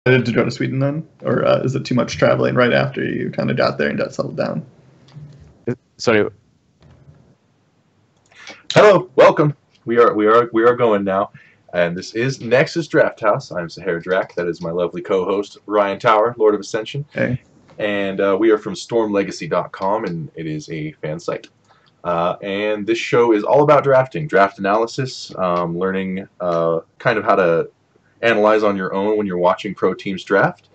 decided to go to Sweden then, or is it too much traveling right after you kind of got there and got settled down? Sorry. Hello, welcome. We are going now, and this is Nexus Drafthouse. I'm Sahara Drac. That is my lovely co-host Ryan Tower, Lord of Ascension. Hey. And we are from StormLegacy.com, and it is a fan site. And this show is all about drafting, draft analysis, learning kind of how to analyze on your own when you're watching pro teams draft,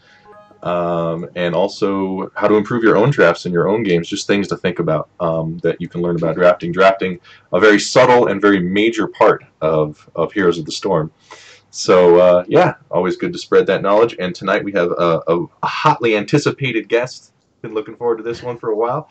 and also how to improve your own drafts in your own games, just things to think about that you can learn about drafting. Drafting, a very subtle and very major part of Heroes of the Storm. So, yeah, always good to spread that knowledge. And tonight we have a hotly anticipated guest. Been looking forward to this one for a while,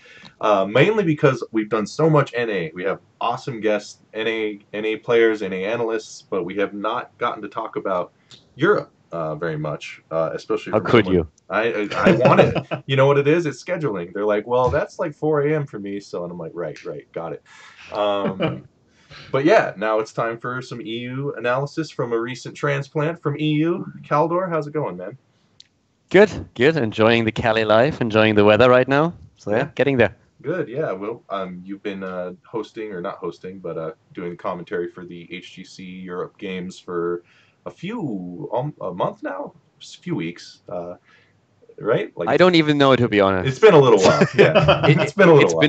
mainly because we've done so much NA. We have awesome guests, NA players, NA analysts, but we have not gotten to talk about Europe very much, especially. How could you? I want it. You know what it is? It's scheduling. They're like, well, that's like 4 a.m. for me, so and I'm like, right, got it. But yeah, now it's time for some EU analysis from a recent transplant from EU. Khaldor, how's it going, man? Good. Enjoying the Cali life, enjoying the weather right now. So yeah, getting there. Good, yeah. Well, you've been hosting, or not hosting, but doing the commentary for the HGC Europe games for a month now, just a few weeks, right? Like, I don't even know, to be honest. It's been a little while. Yeah, it's been a little while.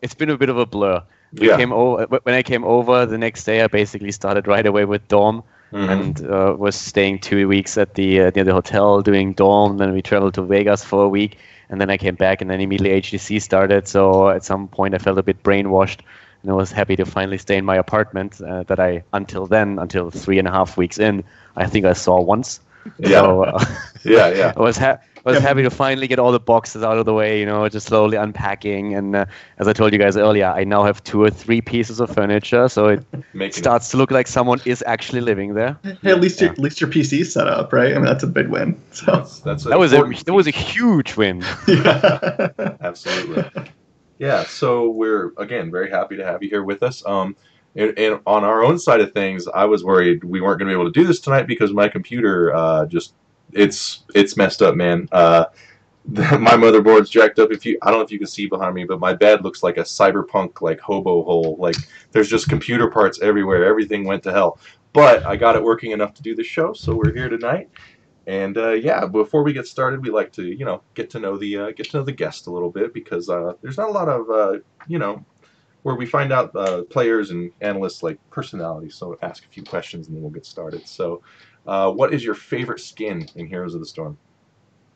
It's been a bit of a blur. When I came over the next day, I basically started right away with Dorm. And was staying 2 weeks at the near the hotel doing Dorm. Then we traveled to Vegas for a week, and then I came back, and then immediately HGC started. So at some point, I felt a bit brainwashed, and I was happy to finally stay in my apartment that I until 3.5 weeks in, I think I saw once. Yeah. So, yeah. I was happy to finally get all the boxes out of the way, just slowly unpacking. And as I told you guys earlier, I now have 2 or 3 pieces of furniture, so it starts to look like someone is actually living there. Hey, at least your PC's set up, right? I mean, that's a big win. So that was a huge win. Yeah. Absolutely. Yeah. So we're again very happy to have you here with us. And on our own side of things, I was worried we weren't going to be able to do this tonight because my computer it's messed up, man. My motherboard's jacked up. I don't know if you can see behind me, but my bed looks like a cyberpunk like hobo hole. Like there's just computer parts everywhere. Everything went to hell. But I got it working enough to do the show, so we're here tonight. And yeah, before we get started, we like to get to know the guest a little bit because there's not a lot of where we find out players and analysts like personalities. So ask a few questions and then we'll get started. So. What is your favorite skin in Heroes of the Storm?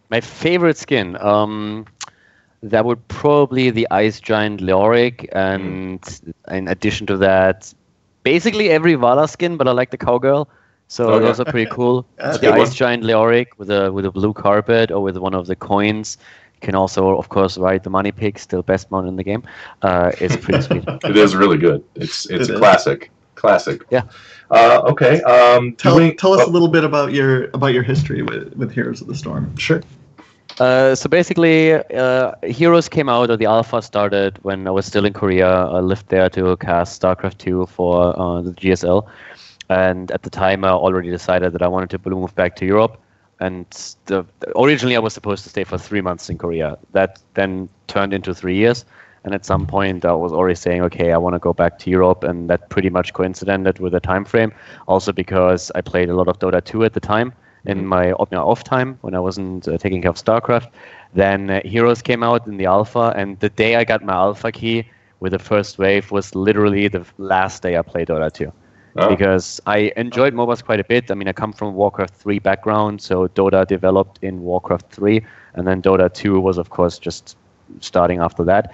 My favorite skin? That would probably the Ice Giant Leoric, and in addition to that, basically every Vala skin, but I like the Cowgirl. So those are pretty cool. The Ice Giant Leoric with a blue carpet or with one of the coins. You can also, of course, ride the Money Pig, still best mount in the game. It's pretty sweet. It is really good. It's a classic. Yeah. Okay. Tell us a little bit about your history with Heroes of the Storm. Sure. So basically, Heroes came out, or the alpha started when I was still in Korea. I lived there to cast StarCraft 2 for the GSL, and at the time I already decided that I wanted to move back to Europe. And originally I was supposed to stay for 3 months in Korea. That then turned into 3 years. And at some point, I was already saying, okay, I want to go back to Europe, and that pretty much coincided with the time frame. Also because I played a lot of Dota 2 at the time in my off time when I wasn't taking care of StarCraft. Then Heroes came out in the alpha, and the day I got my alpha key with the first wave was literally the last day I played Dota 2. Because I enjoyed MOBAs quite a bit. I mean, I come from Warcraft 3 background, so Dota developed in Warcraft 3, and then Dota 2 was, of course, just starting after that.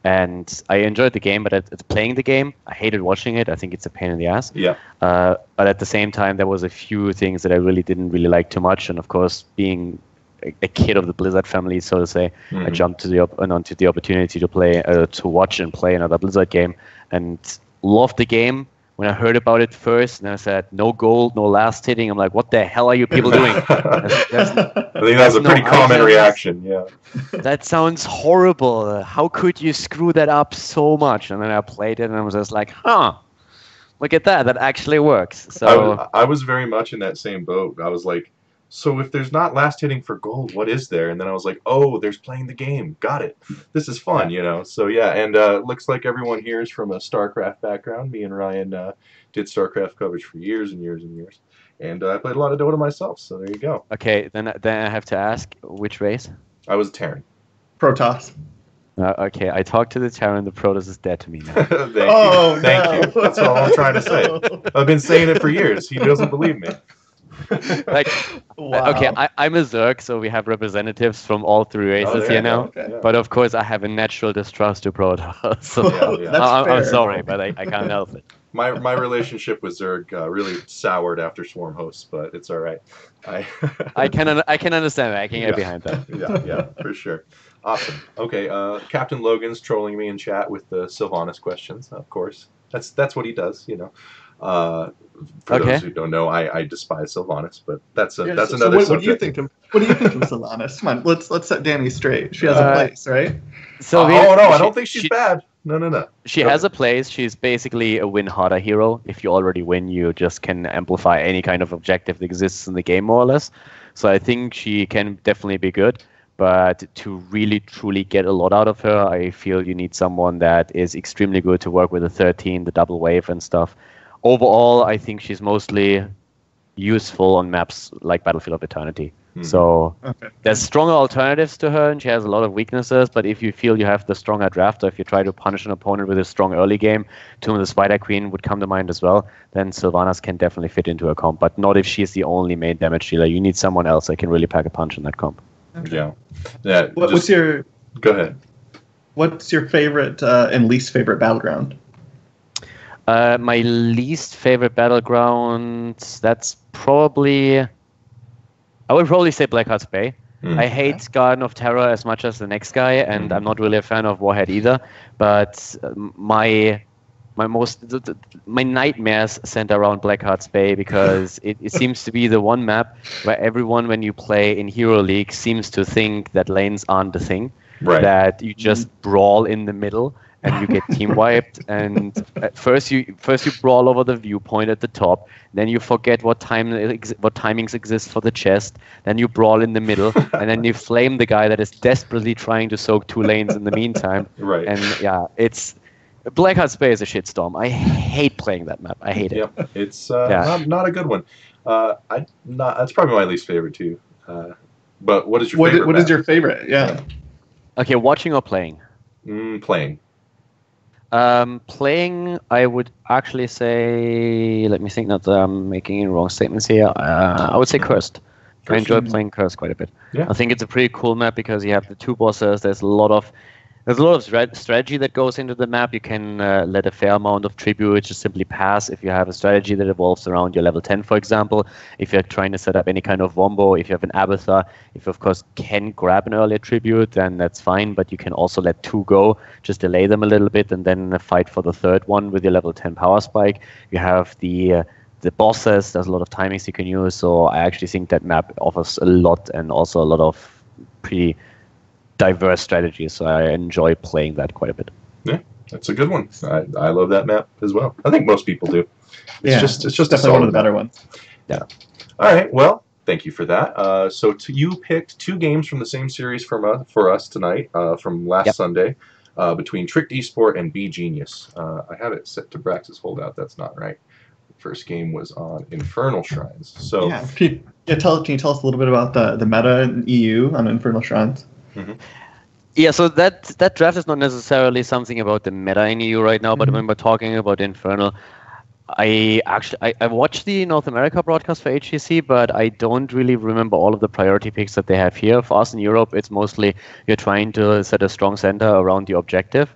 And I enjoyed the game, but it's playing the game, I hated watching it. I think it's a pain in the ass. Yeah. But at the same time, there was a few things that I didn't really like too much. And of course, being a kid of the Blizzard family, so to say, I jumped onto the opportunity to play, to watch and play another Blizzard game, and loved the game. When I heard about it first, and I said, no gold, no last hitting, I'm like, what the hell are you people doing? I think that's a pretty common reaction, yeah. That sounds horrible. How could you screw that up so much? And then I played it, and I was just like, look at that. That actually works. So I was very much in that same boat. I was like, so if there's not last hitting for gold, what is there? And then I was like, oh, there's playing the game. Got it. This is fun, you know. So yeah, and looks like everyone here is from a StarCraft background. Me and Ryan did StarCraft coverage for years and years and years, and I played a lot of Dota myself. So there you go. Okay, then I have to ask, which race? I was a Terran. Protoss. Okay, I talked to the Terran. The Protoss is dead to me now. Thank you. Thank you. That's all I'm trying to say. I've been saying it for years. He doesn't believe me. Like, Wow. okay, I'm a Zerg, so we have representatives from all three races there here you go. now. Okay. Yeah. But of course, I have a natural distrust to Protoss. So Yeah. That's I'm fair. sorry, but I can't help it. My relationship with Zerg really soured after Swarm hosts, but it's all right. I can understand that. I can get Yeah. behind that. yeah, for sure. Awesome. Okay, Captain Logan's trolling me in chat with the Sylvanas questions. Of course, that's what he does. You know. For those who don't know, I despise Sylvanas, but that's another subject. What do you think of Sylvanas? Come on, let's set Danny straight. She has a place, right? So I don't think she's bad. No. She has a place. She's basically a win harder hero. If you already win, you just can amplify any kind of objective that exists in the game, more or less. So I think she can definitely be good. But to really, truly get a lot out of her, I feel you need someone that is extremely good to work with the 13, the double wave and stuff. Overall, I think she's mostly useful on maps like Battlefield of Eternity. So there's stronger alternatives to her, and she has a lot of weaknesses. But if you feel you have the stronger draft, or if you try to punish an opponent with a strong early game, Tomb of the Spider Queen would come to mind as well, then Sylvanas can definitely fit into a comp. But not if she's the only main damage dealer. You need someone else that can really pack a punch in that comp. Yeah. What's your Go ahead. What's your favorite and least favorite battleground? My least favorite battleground, that's probably... I would probably say Blackheart's Bay. I hate Garden of Terror as much as the next guy, and I'm not really a fan of Warhead either. But my nightmares center around Blackheart's Bay because it seems to be the one map where everyone, when you play in Hero League, seems to think that lanes aren't the thing. Right. That you just brawl in the middle and you get team wiped. And first you brawl over the viewpoint at the top. Then you forget what timings exist for the chest. Then you brawl in the middle, and then you flame the guy that is desperately trying to soak 2 lanes in the meantime. Right. And yeah, it's Blackheart's Bay is a shitstorm. I hate playing that map. I hate it. Yep. It's not a good one. That's probably my least favorite too. But what is your favorite? What is your favorite? Yeah. Okay, watching or playing? Playing. Playing, I would actually say, let me think that I'm making any wrong statements here. I would say Cursed. I enjoy playing Cursed quite a bit. Yeah. I think it's a pretty cool map because you have the 2 bosses. There's a lot of strategy that goes into the map. You can let a fair amount of tribute just simply pass if you have a strategy that evolves around your level 10, for example. If you're trying to set up any kind of wombo, if you have an Abathur, if you, of course, can grab an earlier tribute, then that's fine. But you can also let 2 go, just delay them a little bit, and then fight for the 3rd one with your level 10 power spike. You have the bosses. There's a lot of timings you can use. So I actually think that map offers a lot, and also a lot of pretty diverse strategies, so I enjoy playing that quite a bit. Yeah, that's a good one. I love that map as well. I think most people do. It's just definitely one of the better ones. Yeah. All right. Well, thank you for that. So you picked 2 games from the same series for us tonight from last Sunday between Tricked Esport and B Genius. I have it set to Brax's Holdout. That's not right. The first game was on Infernal Shrines. So yeah. Can you tell us a little bit about the meta in EU on Infernal Shrines? Yeah, so that draft is not necessarily something about the meta in EU right now, but when we're talking about Infernal, I watched the North America broadcast for HGC, but I don't really remember all of the priority picks that they have here. For us in Europe, it's mostly you're trying to set a strong center around the objective.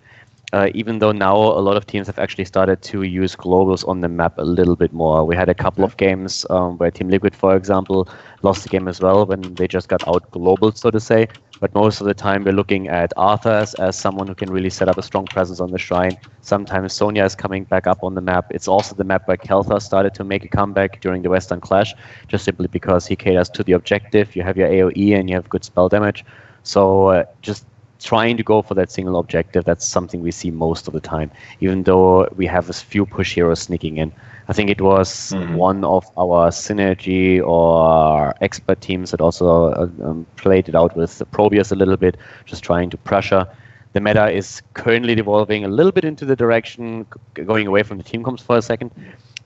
Even though now a lot of teams have actually started to use globals on the map a little bit more. We had a couple of games where Team Liquid, for example, lost the game as well when they just got out global, so to say. But most of the time we're looking at Arthur as someone who can really set up a strong presence on the shrine. Sometimes Sonya is coming back up on the map. It's also the map where Calor started to make a comeback during the Western Clash, just simply because he caters to the objective. You have your AoE and you have good spell damage. So just trying to go for that single objective, that's something we see most of the time, even though we have a few push heroes sneaking in. I think it was one of our synergy or expert teams that also played it out with Probius a little bit, just trying to pressure. The meta is currently evolving a little bit into the direction, going away from the team comps for a second,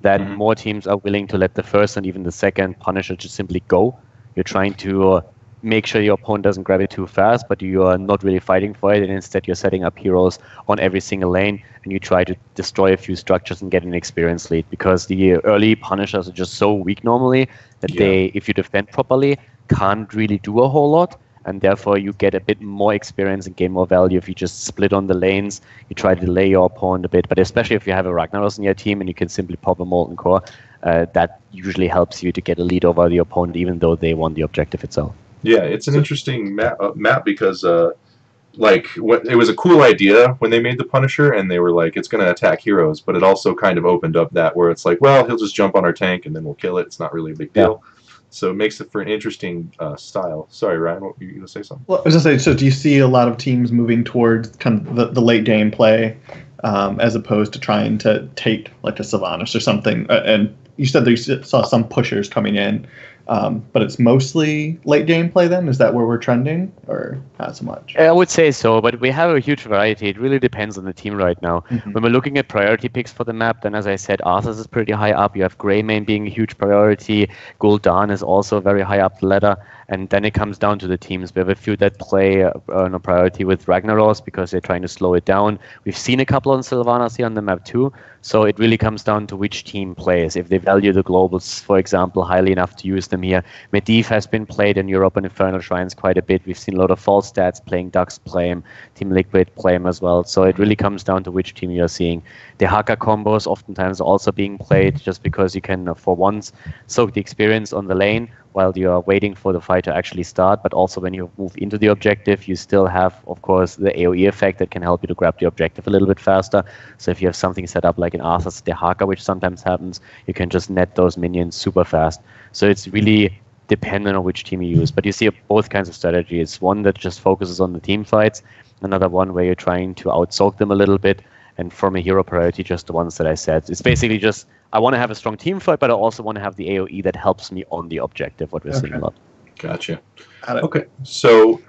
that more teams are willing to let the first and even the second Punisher just simply go. You're trying to make sure your opponent doesn't grab it too fast, but you are not really fighting for it, and instead you're setting up heroes on every single lane, and you try to destroy a few structures and get an experience lead, because the early Punishers are just so weak normally that they, if you defend properly, can't really do a whole lot, and therefore you get a bit more experience and gain more value if you just split on the lanes, you try to delay your opponent a bit, but especially if you have a Ragnaros in your team and you can simply pop a Molten Core, that usually helps you to get a lead over the opponent even though they won the objective itself. Yeah, it's an interesting map because, it was a cool idea when they made the Punisher, and they were like, it's going to attack heroes, but it also kind of opened up that where it's like, well, he'll just jump on our tank and then we'll kill it. It's not really a big deal. So it makes it for an interesting style. Sorry, Ryan, what were you going to say something? Well, I was going to say, so do you see a lot of teams moving towards kind of the late game play as opposed to trying to take like a Sylvanas or something? And you said that you saw some pushers coming in. But it's mostly late game play then? Is that where we're trending, or not so much? I would say so, but we have a huge variety. It really depends on the team right now. When we're looking at priority picks for the map, then as I said, Arthas is pretty high up. You have Greymane being a huge priority. Gul'dan is also very high up the ladder. And then it comes down to the teams. We have a few that play on a priority with Ragnaros because they're trying to slow it down. We've seen a couple on Sylvanas here on the map too. So it really comes down to which team plays. If they value the globals, for example, highly enough to use them here. Medivh has been played in Europe and Infernal Shrines quite a bit. We've seen a lot of false stats playing Dux play him, Team Liquid play him as well. So it really comes down to which team you're seeing. The Haka combos oftentimes are also being played just because you can, for once, soak the experience on the lane while you are waiting for the fight to actually start, but also when you move into the objective, you still have, of course, the AoE effect that can help you to grab the objective a little bit faster. So if you have something set up like in Arthas Dehaka, which sometimes happens, you can just net those minions super fast. So it's really dependent on which team you use. But you see both kinds of strategies. One that just focuses on the team fights, another one where you're trying to outsoak them a little bit, and from a hero priority, just the ones that I said. It's basically just, I want to have a strong team fight, but I also want to have the AoE that helps me on the objective, what we're seeing a lot. Gotcha. Okay, so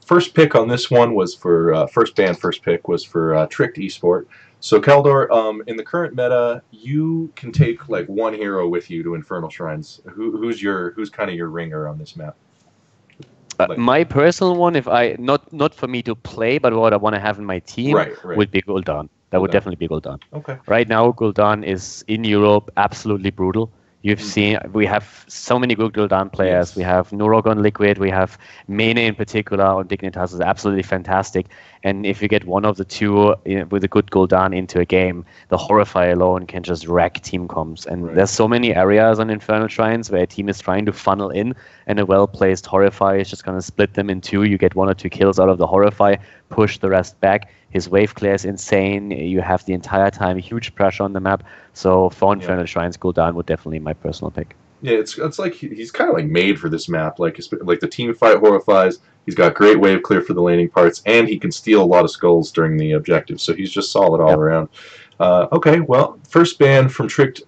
first pick on this one was for, first pick was for Tricked Esport. So Khaldor, in the current meta, you can take like one hero with you to Infernal Shrines. Who's kind of your ringer on this map? My personal one, if I not for me to play, but what I want to have in my team, would be Gul'dan. That would definitely be Gul'dan. Okay. Right now, Gul'dan is in Europe absolutely brutal. You've seen, we have so many good Gul'dan players. Yes. We have Nurok on Liquid. We have Mene in particular on Dignitas is absolutely fantastic. And if you get one of the two with a good Gul'dan into a game, the Horrify alone can just wreck team comps. And there's so many areas on Infernal Shrines where a team is trying to funnel in, and a well-placed Horrify is just going to split them in two. You get 1 or 2 kills out of the Horrify, push the rest back. His wave clear is insane. You have the entire time huge pressure on the map. So for Infernal Shrines, Gul'dan would definitely be my personal pick. Yeah, it's like he's kind of like made for this map. Like the team fight Horrifies. He's got great wave clear for the laning parts, and he can steal a lot of skulls during the objective. So he's just solid all around. Okay, well, first ban from Tricked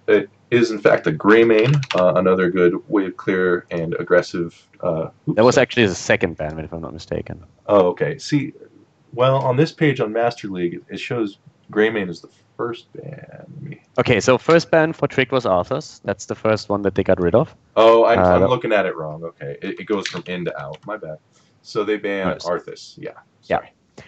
is in fact a Greymane, another good wave clear and aggressive. That was actually the second ban, if I'm not mistaken. Oh, okay. See. Well, on this page on Master League, it shows Greymane is the first ban. Okay, so first ban for Trick was Arthas. That's the first one that they got rid of. Oh, I'm looking at it wrong. Okay, it goes from in to out. My bad. So they banned Arthas. Yeah. Sorry. Yeah.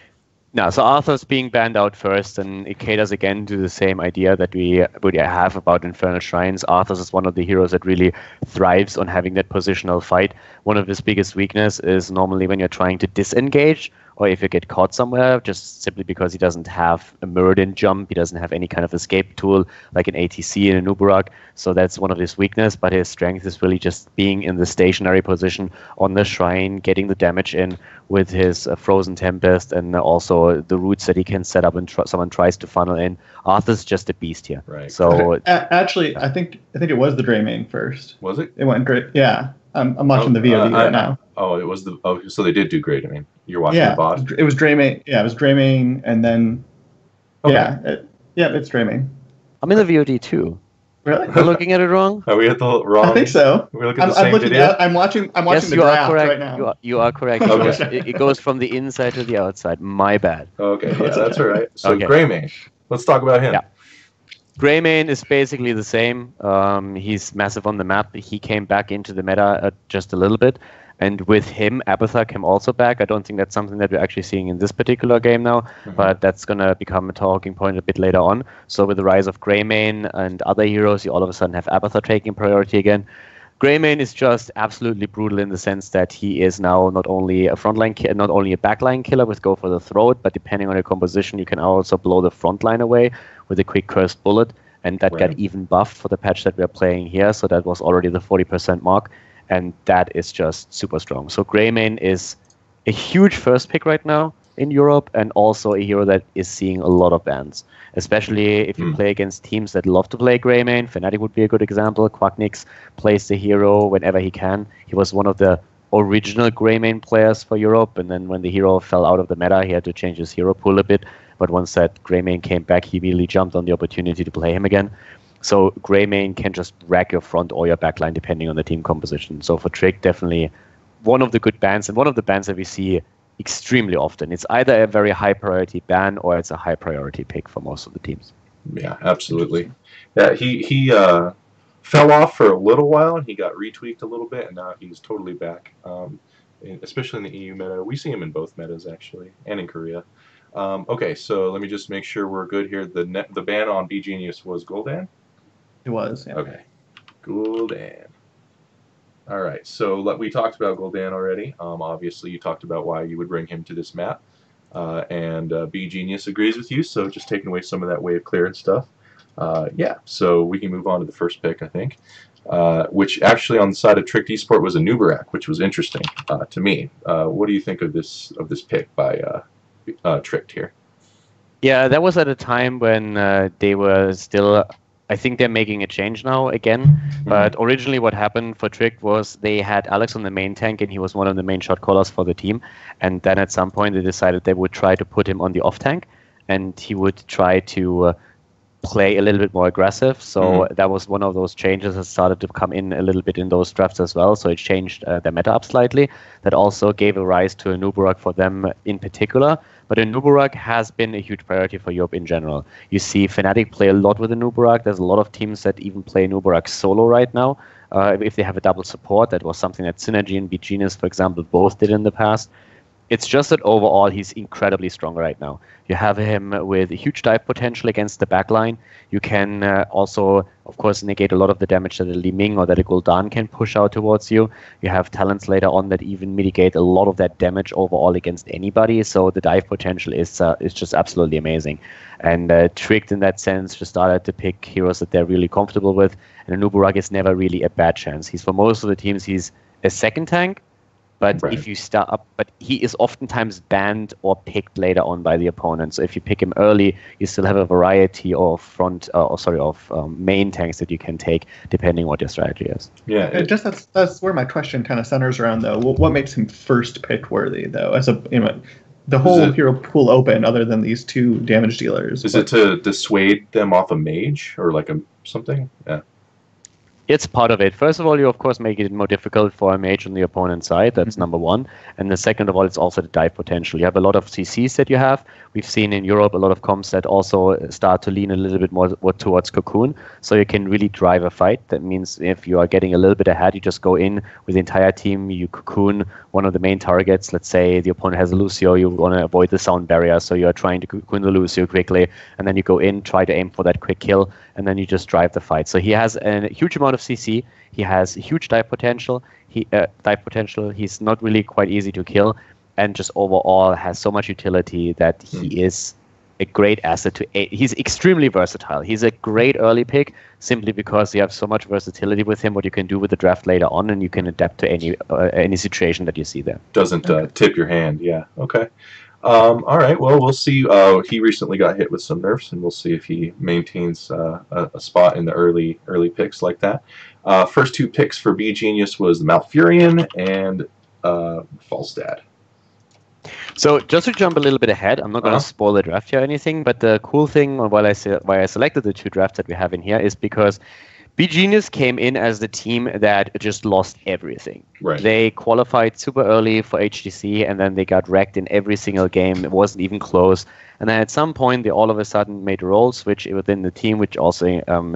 No, so Arthas being banned out first, and it caters again to the same idea that we have about Infernal Shrines. Arthas is one of the heroes that really thrives on having that positional fight. One of his biggest weakness is normally when you're trying to disengage, or if you get caught somewhere, just simply because he doesn't have a Muradin jump, he doesn't have any kind of escape tool like an ATC in a Nubarak. So that's one of his weakness, but his strength is really just being in the stationary position on the shrine, getting the damage in with his Frozen Tempest, and also the roots that he can set up when someone tries to funnel in. Arthur's just a beast here. Right. So actually, I think it was the Greymane first. Was it? It went great. Yeah. I'm watching the VOD right now. Oh, it was the. Oh, so they did do great. I mean, you're watching the bot. It was Greymane. Yeah, it was Greymane, and then it's Greymane. I'm in the VOD too. Really? Am I looking at it wrong? Are we at the wrong? I think so. We look at the same looking video. I'm watching Yes, the you are draft correct. right now. You are correct. Okay. It goes from the inside to the outside. My bad. Okay, yeah, that's all right. So Okay. Greymane, let's talk about him. Yeah. Greymane is basically the same. He's massive on the map. He came back into the meta just a little bit. And with him, Abathur came also back. I don't think that's something that we're actually seeing in this particular game now, but that's going to become a talking point a bit later on. So with the rise of Greymane and other heroes, you all of a sudden have Abathur taking priority again. Greymane is just absolutely brutal in the sense that he is now not only a not only a backline killer with go for the throat, but depending on your composition, you can also blow the front line away with a quick cursed bullet, and that got even buffed for the patch that we're playing here. So that was already the 40% mark. And that is just super strong. So Greymane is a huge first pick right now in Europe, and also a hero that is seeing a lot of bans, especially if you play against teams that love to play Greymane. Fnatic would be a good example. Quacknix plays the hero whenever he can. He was one of the original Greymane players for Europe, and then when the hero fell out of the meta, he had to change his hero pool a bit. But once that Greymane came back, he immediately jumped on the opportunity to play him again. So Greymane can just wreck your front or your backline depending on the team composition. So for Trick, definitely one of the good bans, and one of the bans that we see extremely often. It's either a very high priority ban or it's a high priority pick for most of the teams. Yeah, absolutely. Yeah, he fell off for a little while, and he got retweaked a little bit, and now he's totally back. Especially in the EU meta, we see him in both metas actually, and in Korea. Okay, so let me just make sure we're good here. The ban on B Genius was Gul'dan. It was. Yeah. Okay, Gul'dan. All right, so we talked about Gul'dan already. Obviously, you talked about why you would bring him to this map, and B Genius agrees with you. So just taking away some of that wave clear and stuff. Yeah, so we can move on to the first pick, I think, which actually on the side of Tricked Esport was a Nubarak, which was interesting to me. What do you think of this pick by Tricked here? Yeah, that was at a time when they were still. I think they're making a change now again. But originally what happened for Trick was they had Alex on the main tank, and he was one of the main shot callers for the team. And then at some point they decided they would try to put him on the off tank, and he would try to play a little bit more aggressive. So that was one of those changes that started to come in a little bit in those drafts as well. So it changed their meta up slightly. That also gave a rise to a Nubarak for them in particular. But a Nubarak has been a huge priority for Europe in general. You see Fnatic play a lot with a Nubarak. There's a lot of teams that even play Nubarak solo right now. If they have a double support, that was something that Synergy and BGenius, for example, both did in the past. It's just that overall he's incredibly strong right now. You have him with a huge dive potential against the backline. You can also, of course, negate a lot of the damage that a Li Ming or that a Gul'dan can push out towards you. You have talents later on that even mitigate a lot of that damage overall against anybody. So the dive potential is just absolutely amazing. And Tricked in that sense just started to pick heroes that they're really comfortable with. And a Nubarak is never really a bad chance. He's for most of the teams, he's a second tank. But if you start up, but he is oftentimes banned or picked later on by the opponent. So if you pick him early, you still have a variety of main tanks that you can take depending what your strategy is. Yeah, that's where my question kind of centers around though. What makes him first pick worthy though? As the whole hero pool open other than these two damage dealers. Is it to dissuade them off a mage or like something? Yeah. It's part of it. First of all, you of course make it more difficult for a mage on the opponent's side. That's number one. And the second of all, it's also the dive potential. You have a lot of CCs that you have. We've seen in Europe a lot of comps that also start to lean a little bit more towards Cocoon. So you can really drive a fight. That means if you are getting a little bit ahead, you just go in with the entire team, you Cocoon one of the main targets. Let's say the opponent has a Lucio, you want to avoid the sound barrier, so you're trying to Cocoon the Lucio quickly, and then you go in, try to aim for that quick kill, and then you just drive the fight. So he has a huge amount of CC. He has huge dive potential. He's not really quite easy to kill, and just overall has so much utility that he is a great asset to. He's extremely versatile. He's a great early pick simply because you have so much versatility with him. What you can do with the draft later on, and you can adapt to any situation that you see there. Doesn't tip your hand. Yeah. Okay. All right. Well, we'll see. He recently got hit with some nerfs, and we'll see if he maintains a spot in the early picks like that. First two picks for B Genius was the Malfurion and Falstad. So just to jump a little bit ahead, I'm not going to spoil the draft here or anything, but the cool thing on why I selected the two drafts that we have in here is because BGenius came in as the team that just lost everything. Right. They qualified super early for HTC, and then they got wrecked in every single game. It wasn't even close. And then at some point, they all of a sudden made a role switch within the team, which also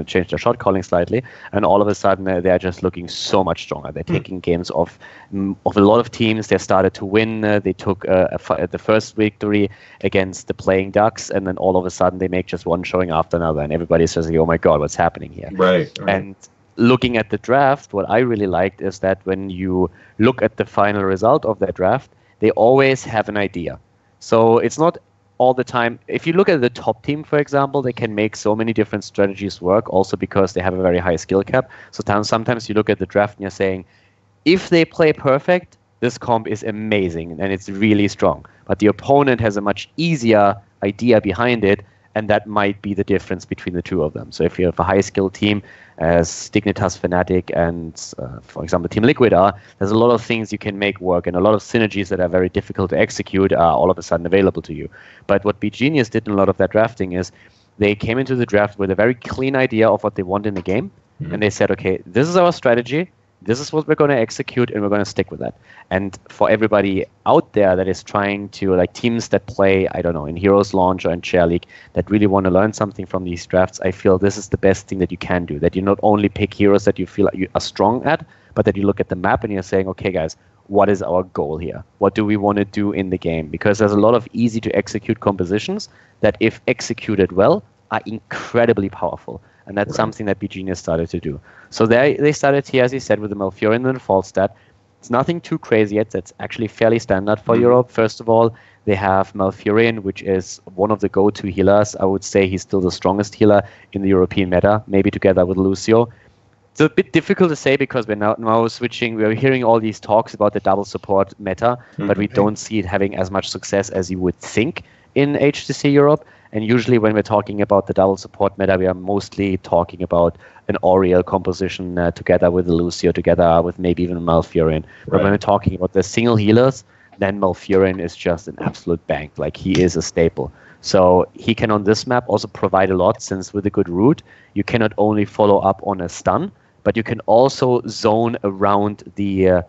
changed their shot calling slightly. And all of a sudden, they're just looking so much stronger. They're taking games of a lot of teams. They started to win. They took the first victory against the Playing Ducks, and then all of a sudden, they make just one showing after another. And everybody's just like, oh my God, what's happening here? Right. And looking at the draft, what I really liked is that when you look at the final result of that draft, they always have an idea. So it's not all the time. If you look at the top team, for example, they can make so many different strategies work, also because they have a very high skill cap. So sometimes you look at the draft and you're saying, if they play perfect, this comp is amazing and it's really strong. But the opponent has a much easier idea behind it, and that might be the difference between the two of them. So if you have a high skill team as Dignitas Fnatic and, for example, Team Liquid are, there's a lot of things you can make work, and a lot of synergies that are very difficult to execute are all of a sudden available to you. But what BGenius did in a lot of that drafting is they came into the draft with a very clean idea of what they want in the game, and they said, okay, this is our strategy, this is what we're going to execute, and we're going to stick with that. And for everybody out there that is trying to, like teams that play, I don't know, in Heroes Launch or in Chair League, that really want to learn something from these drafts, I feel this is the best thing that you can do. That you not only pick heroes that you feel like you are strong at, but that you look at the map and you're saying, okay, guys, what is our goal here? What do we want to do in the game? Because there's a lot of easy to execute compositions that, if executed well, are incredibly powerful. And that's something that BGenius started to do. So they started here, as he said, with the Malfurion and the Falstad. It's nothing too crazy yet. That's actually fairly standard for Europe. First of all, they have Malfurion, which is one of the go-to healers. I would say he's still the strongest healer in the European meta, maybe together with Lucio. It's a bit difficult to say because we're now switching. We're hearing all these talks about the double support meta, but we don't see it having as much success as you would think in HTC Europe. And usually when we're talking about the double support meta, we are mostly talking about an Oriel composition together with the Lucio, together with maybe even Malfurion. But when we're talking about the single healers, then Malfurion is just an absolute bank. Like, he is a staple. So he can on this map also provide a lot, since with a good route, you can not only follow up on a stun, but you can also zone around the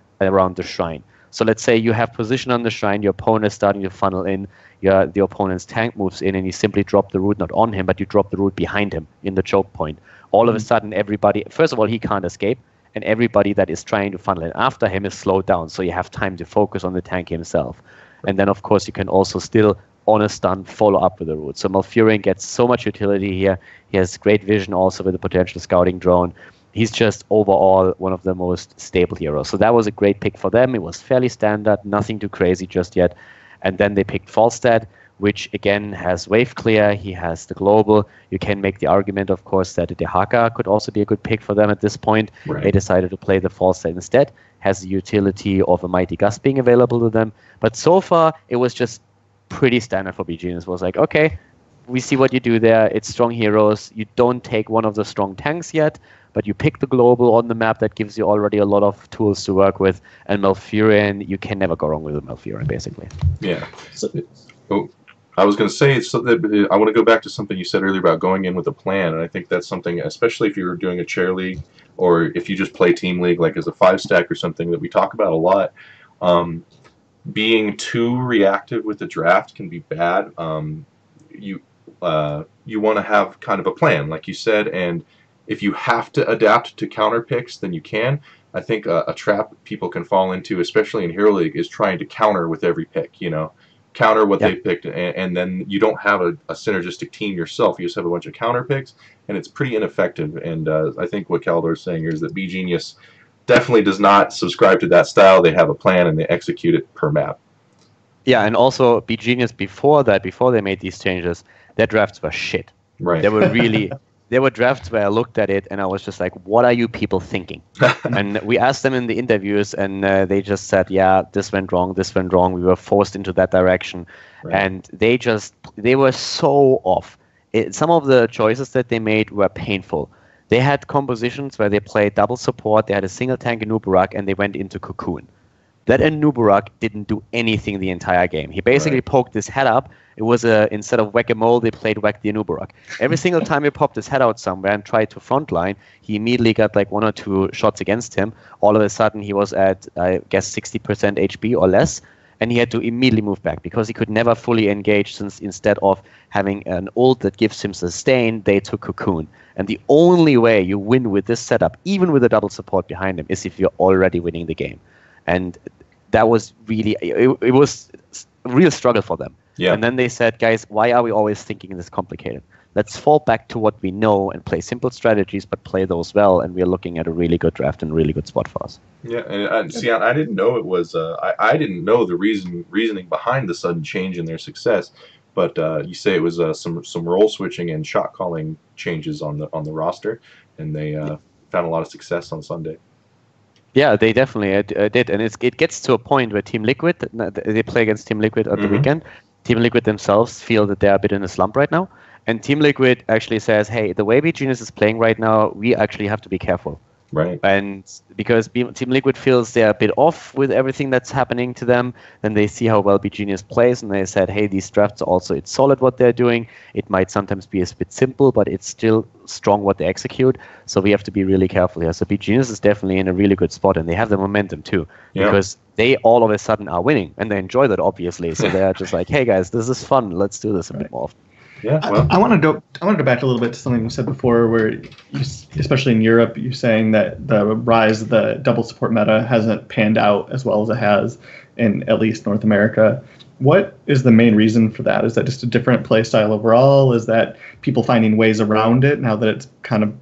shrine. So let's say you have position on the shrine, your opponent is starting to funnel in, the opponent's tank moves in, and you simply drop the root not on him, but you drop the root behind him in the choke point. All of a sudden, everybody, first of all, he can't escape, and everybody that is trying to funnel in after him is slowed down, so you have time to focus on the tank himself. And then, of course, you can also still, on a stun, follow up with the root. So Malfurion gets so much utility here. He has great vision also with the potential scouting drone. He's just overall one of the most stable heroes. So that was a great pick for them. It was fairly standard, nothing too crazy just yet. And then they picked Falstad, which again has wave clear. He has the global. You can make the argument, of course, that the Dehaka could also be a good pick for them at this point. They decided to play the Falstad instead. Has the utility of a Mighty Gust being available to them. But so far, it was just pretty standard for BGenius. It was like, okay, we see what you do there. It's strong heroes. You don't take one of the strong tanks yet, but you pick the global on the map that gives you already a lot of tools to work with. And Malfurion, you can never go wrong with Malfurion, basically. Yeah. I was going to say, I want to go back to something you said earlier about going in with a plan, and I think that's something, especially if you're doing a chair league, or if you just play team league, like as a 5-stack or something that we talk about a lot. Being too reactive with the draft can be bad. You want to have kind of a plan, like you said, and if you have to adapt to counter picks, then you can. I think a trap people can fall into, especially in Hero League, is trying to counter with every pick, counter what they picked, and then you don't have a synergistic team yourself. You just have a bunch of counter picks, and it's pretty ineffective. And I think what Khaldor is saying here is that BGenius definitely does not subscribe to that style. They have a plan, and they execute it per map. Yeah, and also BGenius before they made these changes, their drafts were shit. Right. They were really... There were drafts where I looked at it and I was just like, what are you people thinking? And we asked them in the interviews and they just said, yeah, this went wrong. We were forced into that direction. Right. And they were so off. Some of the choices that they made were painful. They had compositions where they played double support. They had a single tank Anubarak and they went into Cocoon. That Anubarak didn't do anything the entire game. He basically poked his head up It was instead of whack-a-mole, they played whack the Anubarak. Every single time he popped his head out somewhere and tried to frontline, he immediately got like 1 or 2 shots against him. All of a sudden, he was at, I guess, 60% HP or less, and he had to immediately move back because he could never fully engage, since instead of having an ult that gives him sustain, they took Cocoon. And the only way you win with this setup, even with a double support behind him, is if you're already winning the game. And that was really, it was a real struggle for them. Yeah. And then they said, guys, why are we always thinking this complicated? Let's fall back to what we know and play simple strategies, but play those well. And we're looking at a really good draft and a really good spot for us. Yeah, and see, I didn't know it was. I didn't know the reasoning behind the sudden change in their success. But you say it was some role switching and shot calling changes on the roster, and they found a lot of success on Sunday. Yeah, they definitely did, and it gets to a point where Team Liquid, they play against Team Liquid at the weekend. Team Liquid themselves feel that they're a bit in a slump right now, and Team Liquid actually says, "Hey, the way BGenius is playing right now, we actually have to be careful." Right. And because Team Liquid feels they're a bit off with everything that's happening to them, then they see how well BGenius plays, and they said, hey, these drafts are also, it's solid what they're doing. It might sometimes be a bit simple, but it's still strong what they execute. So we have to be really careful here. So BGenius is definitely in a really good spot, and they have the momentum too, because they all of a sudden are winning, and they enjoy that, obviously. So they're just like, hey, guys, this is fun. Let's do this a bit more often. Yeah, well, I want to go back a little bit to something you said before, where you, especially in Europe, you're saying that the rise of the double support meta hasn't panned out as well as it has in at least North America. What is the main reason for that? Is that just a different play style overall? Is that people finding ways around it now that it's kind of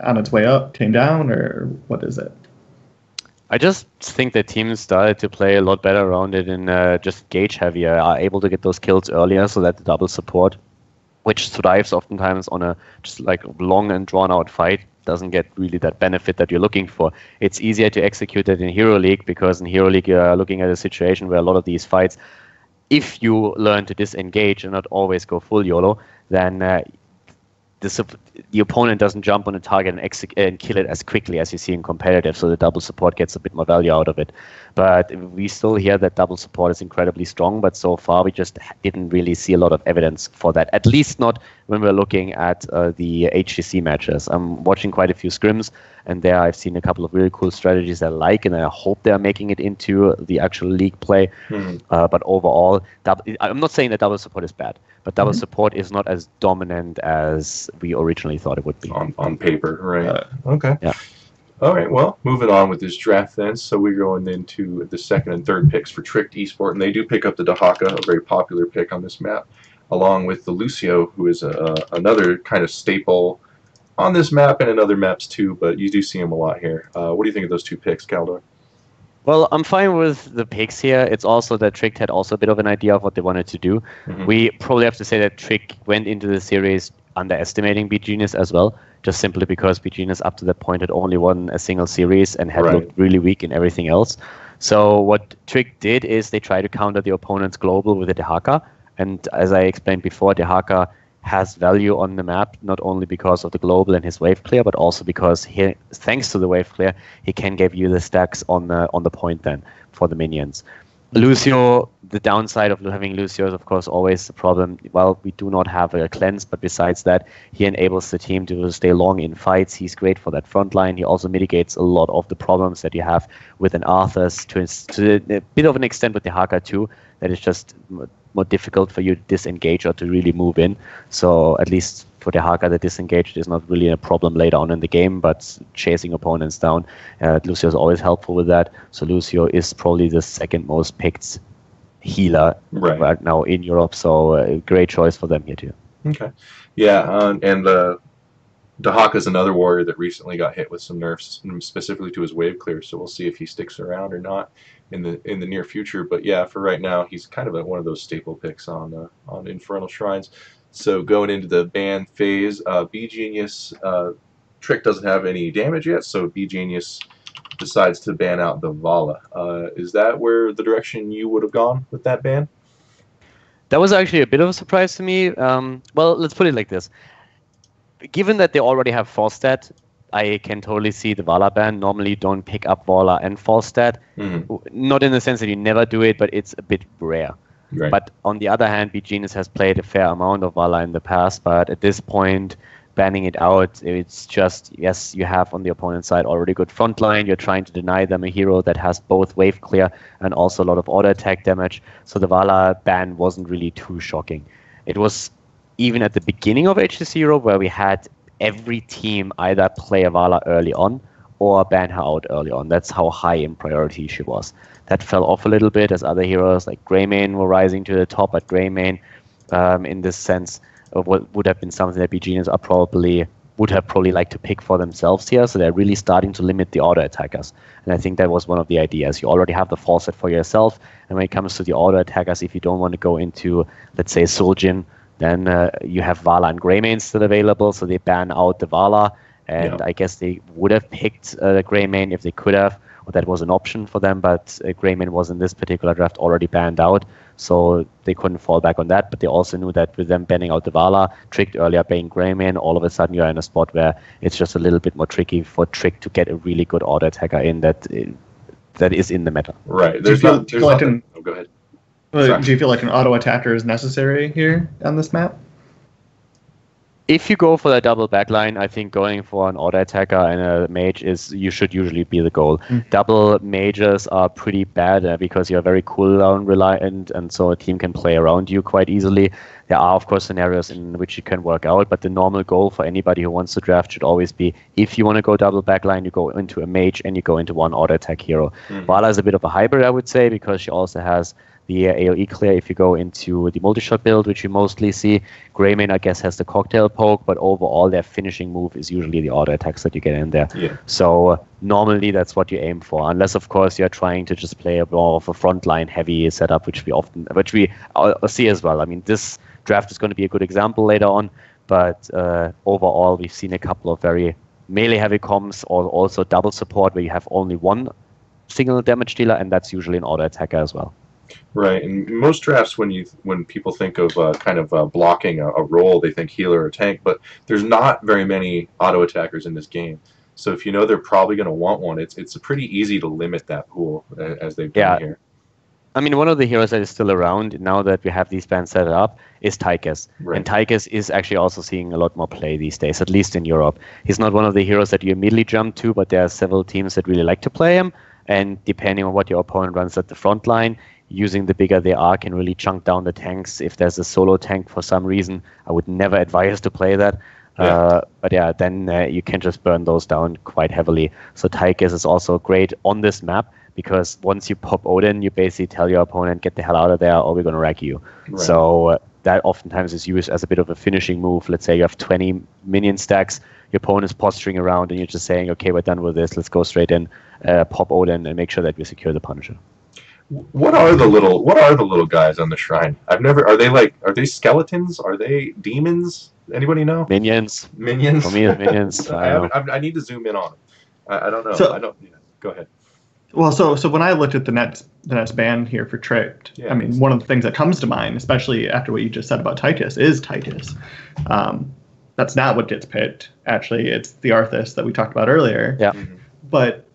on its way up, came down, or what is it? I just think that teams started to play a lot better around it and just gauge heavier, are able to get those kills earlier, so that the double support, which thrives oftentimes on a just like long and drawn out fight, doesn't get really that benefit that you're looking for. It's easier to execute it in Hero League, because in Hero League you're looking at a situation where a lot of these fights, if you learn to disengage and not always go full YOLO, then the opponent doesn't jump on a target and kill it as quickly as you see in competitive, so the double support gets a bit more value out of it. But we still hear that double support is incredibly strong, but so far we just didn't really see a lot of evidence for that, at least not when we're looking at the HGC matches. I'm watching quite a few scrims, and there I've seen a couple of really cool strategies I like, and I hope they're making it into the actual league play. But overall, I'm not saying that double support is bad, but double support is not as dominant as we originally thought it would be. On paper, right. Okay. Yeah. All right, well, moving on with this draft then. So we're going into the second and third picks for Tricked Esport, and they do pick up the Dahaka, a very popular pick on this map, along with the Lucio, who is another kind of staple on this map and in other maps too, but you do see him a lot here. What do you think of those two picks, Khaldor? Well, I'm fine with the picks here. It's also that Trick had also a bit of an idea of what they wanted to do. We probably have to say that Trick went into the series underestimating BGenius as well, just simply because BGenius up to that point had only won a single series and had looked really weak in everything else. So what Trick did is they tried to counter the opponent's global with a Dahaka, and as I explained before, Dahaka has value on the map, not only because of the global and his wave clear, but also because he, thanks to the wave clear, he can give you the stacks on the point then for the minions. Lucio, the downside of having Lucio is of course always the problem. Well, we do not have a cleanse, but besides that, he enables the team to stay long in fights. He's great for that front line. He also mitigates a lot of the problems that you have with an Arthur's to a bit of an extent with the Haka too, that is just more difficult for you to disengage or to really move in. So at least for the Haka, the disengaged is not really a problem later on in the game, but chasing opponents down, Lucio is always helpful with that. So Lucio is probably the second most picked healer right now in Europe. So a great choice for them here too. Okay. Yeah, and Dahaka is another warrior that recently got hit with some nerfs, specifically to his wave clear. So we'll see if he sticks around or not in the near future. But yeah, for right now, he's kind of one of those staple picks on Infernal Shrines. So going into the ban phase, BGenius, Trick doesn't have any damage yet, so BGenius decides to ban out the Vala. Is that where the direction you would have gone with that ban? That was actually a bit of a surprise to me. Well, let's put it like this. Given that they already have Falstat, I can totally see the Vala ban. Normally you don't pick up Vala and Falstat. Not in the sense that you never do it, but it's a bit rare. Right. But on the other hand, BGenius has played a fair amount of Vala in the past, but at this point, banning it out, it's just, yes, you have on the opponent's side already good front line. You're trying to deny them a hero that has both wave clear and also a lot of auto attack damage. So the Vala ban wasn't really too shocking. It was even at the beginning of HC0 where we had every team either play a Vala early on or ban her out early on. That's how high in priority she was. That fell off a little bit as other heroes like Greymane were rising to the top, but Greymane, in this sense, what would have been something that BGenius would have probably liked to pick for themselves here. So they're really starting to limit the auto attackers. And I think that was one of the ideas. You already have the fall set for yourself. And when it comes to the auto attackers, if you don't want to go into, let's say, Suljin, then you have Vala and Greymane still available. So they ban out the Vala. And I guess they would have picked Greymane if they could have, or that was an option for them. But Greymane was in this particular draft already banned out. So they couldn't fall back on that, but they also knew that with them banning out the Vala, Trick earlier banning Greymane, all of a sudden you're in a spot where it's just a little bit more tricky for Trick to get a really good auto attacker in that is in the meta. Right. Go ahead. Do you feel like an auto attacker is necessary here on this map? If you go for the double backline, I think going for an auto attacker and a mage should usually be the goal. Double mages are pretty bad because you're very cooldown reliant, and so a team can play around you quite easily. There are, of course, scenarios in which it can work out, but the normal goal for anybody who wants to draft should always be, if you want to go double backline, you go into a mage and you go into one auto attack hero. Vala is a bit of a hybrid, I would say, because she also has the AoE clear if you go into the multi-shot build, which you mostly see. Greymane, I guess, has the cocktail poke, but overall their finishing move is usually the auto attacks that you get in there. Yeah. So normally that's what you aim for, unless, of course, you're trying to just play a more of a frontline heavy setup, which we see as well. I mean, this draft is going to be a good example later on, but overall we've seen a couple of very melee-heavy comps, or also double support where you have only one single damage dealer, and that's usually an auto attacker as well. Right, and most drafts, when people think of blocking a role, they think healer or tank, but there's not very many auto attackers in this game. So if you know they're probably going to want one, it's pretty easy to limit that pool as they've done here. I mean, one of the heroes that is still around now that we have these bans set up is Tychus. Right. And Tychus is actually also seeing a lot more play these days, at least in Europe. He's not one of the heroes that you immediately jump to, but there are several teams that really like to play him. And depending on what your opponent runs at the front line, using the bigger they are can really chunk down the tanks. If there's a solo tank for some reason, I would never advise to play that. But yeah, then you can just burn those down quite heavily. So Tychus is also great on this map because once you pop Odin, you basically tell your opponent, get the hell out of there or we're going to wreck you. Right. So that oftentimes is used as a bit of a finishing move. Let's say you have 20 minion stacks, your opponent is posturing around and you're just saying, okay, we're done with this, let's go straight in, pop Odin and make sure that we secure the Punisher. What are the little guys on the shrine? Are they skeletons? Are they demons? Anybody know? Minions. Minions. For me, it's minions. I need to zoom in on them. I don't know. So, go ahead. Well, so when I looked at the next ban here for Tricked, I mean, one of the things that comes to mind, especially after what you just said about Tychus, is Tychus. That's not what gets picked. Actually, it's the Arthas that we talked about earlier. Yeah. But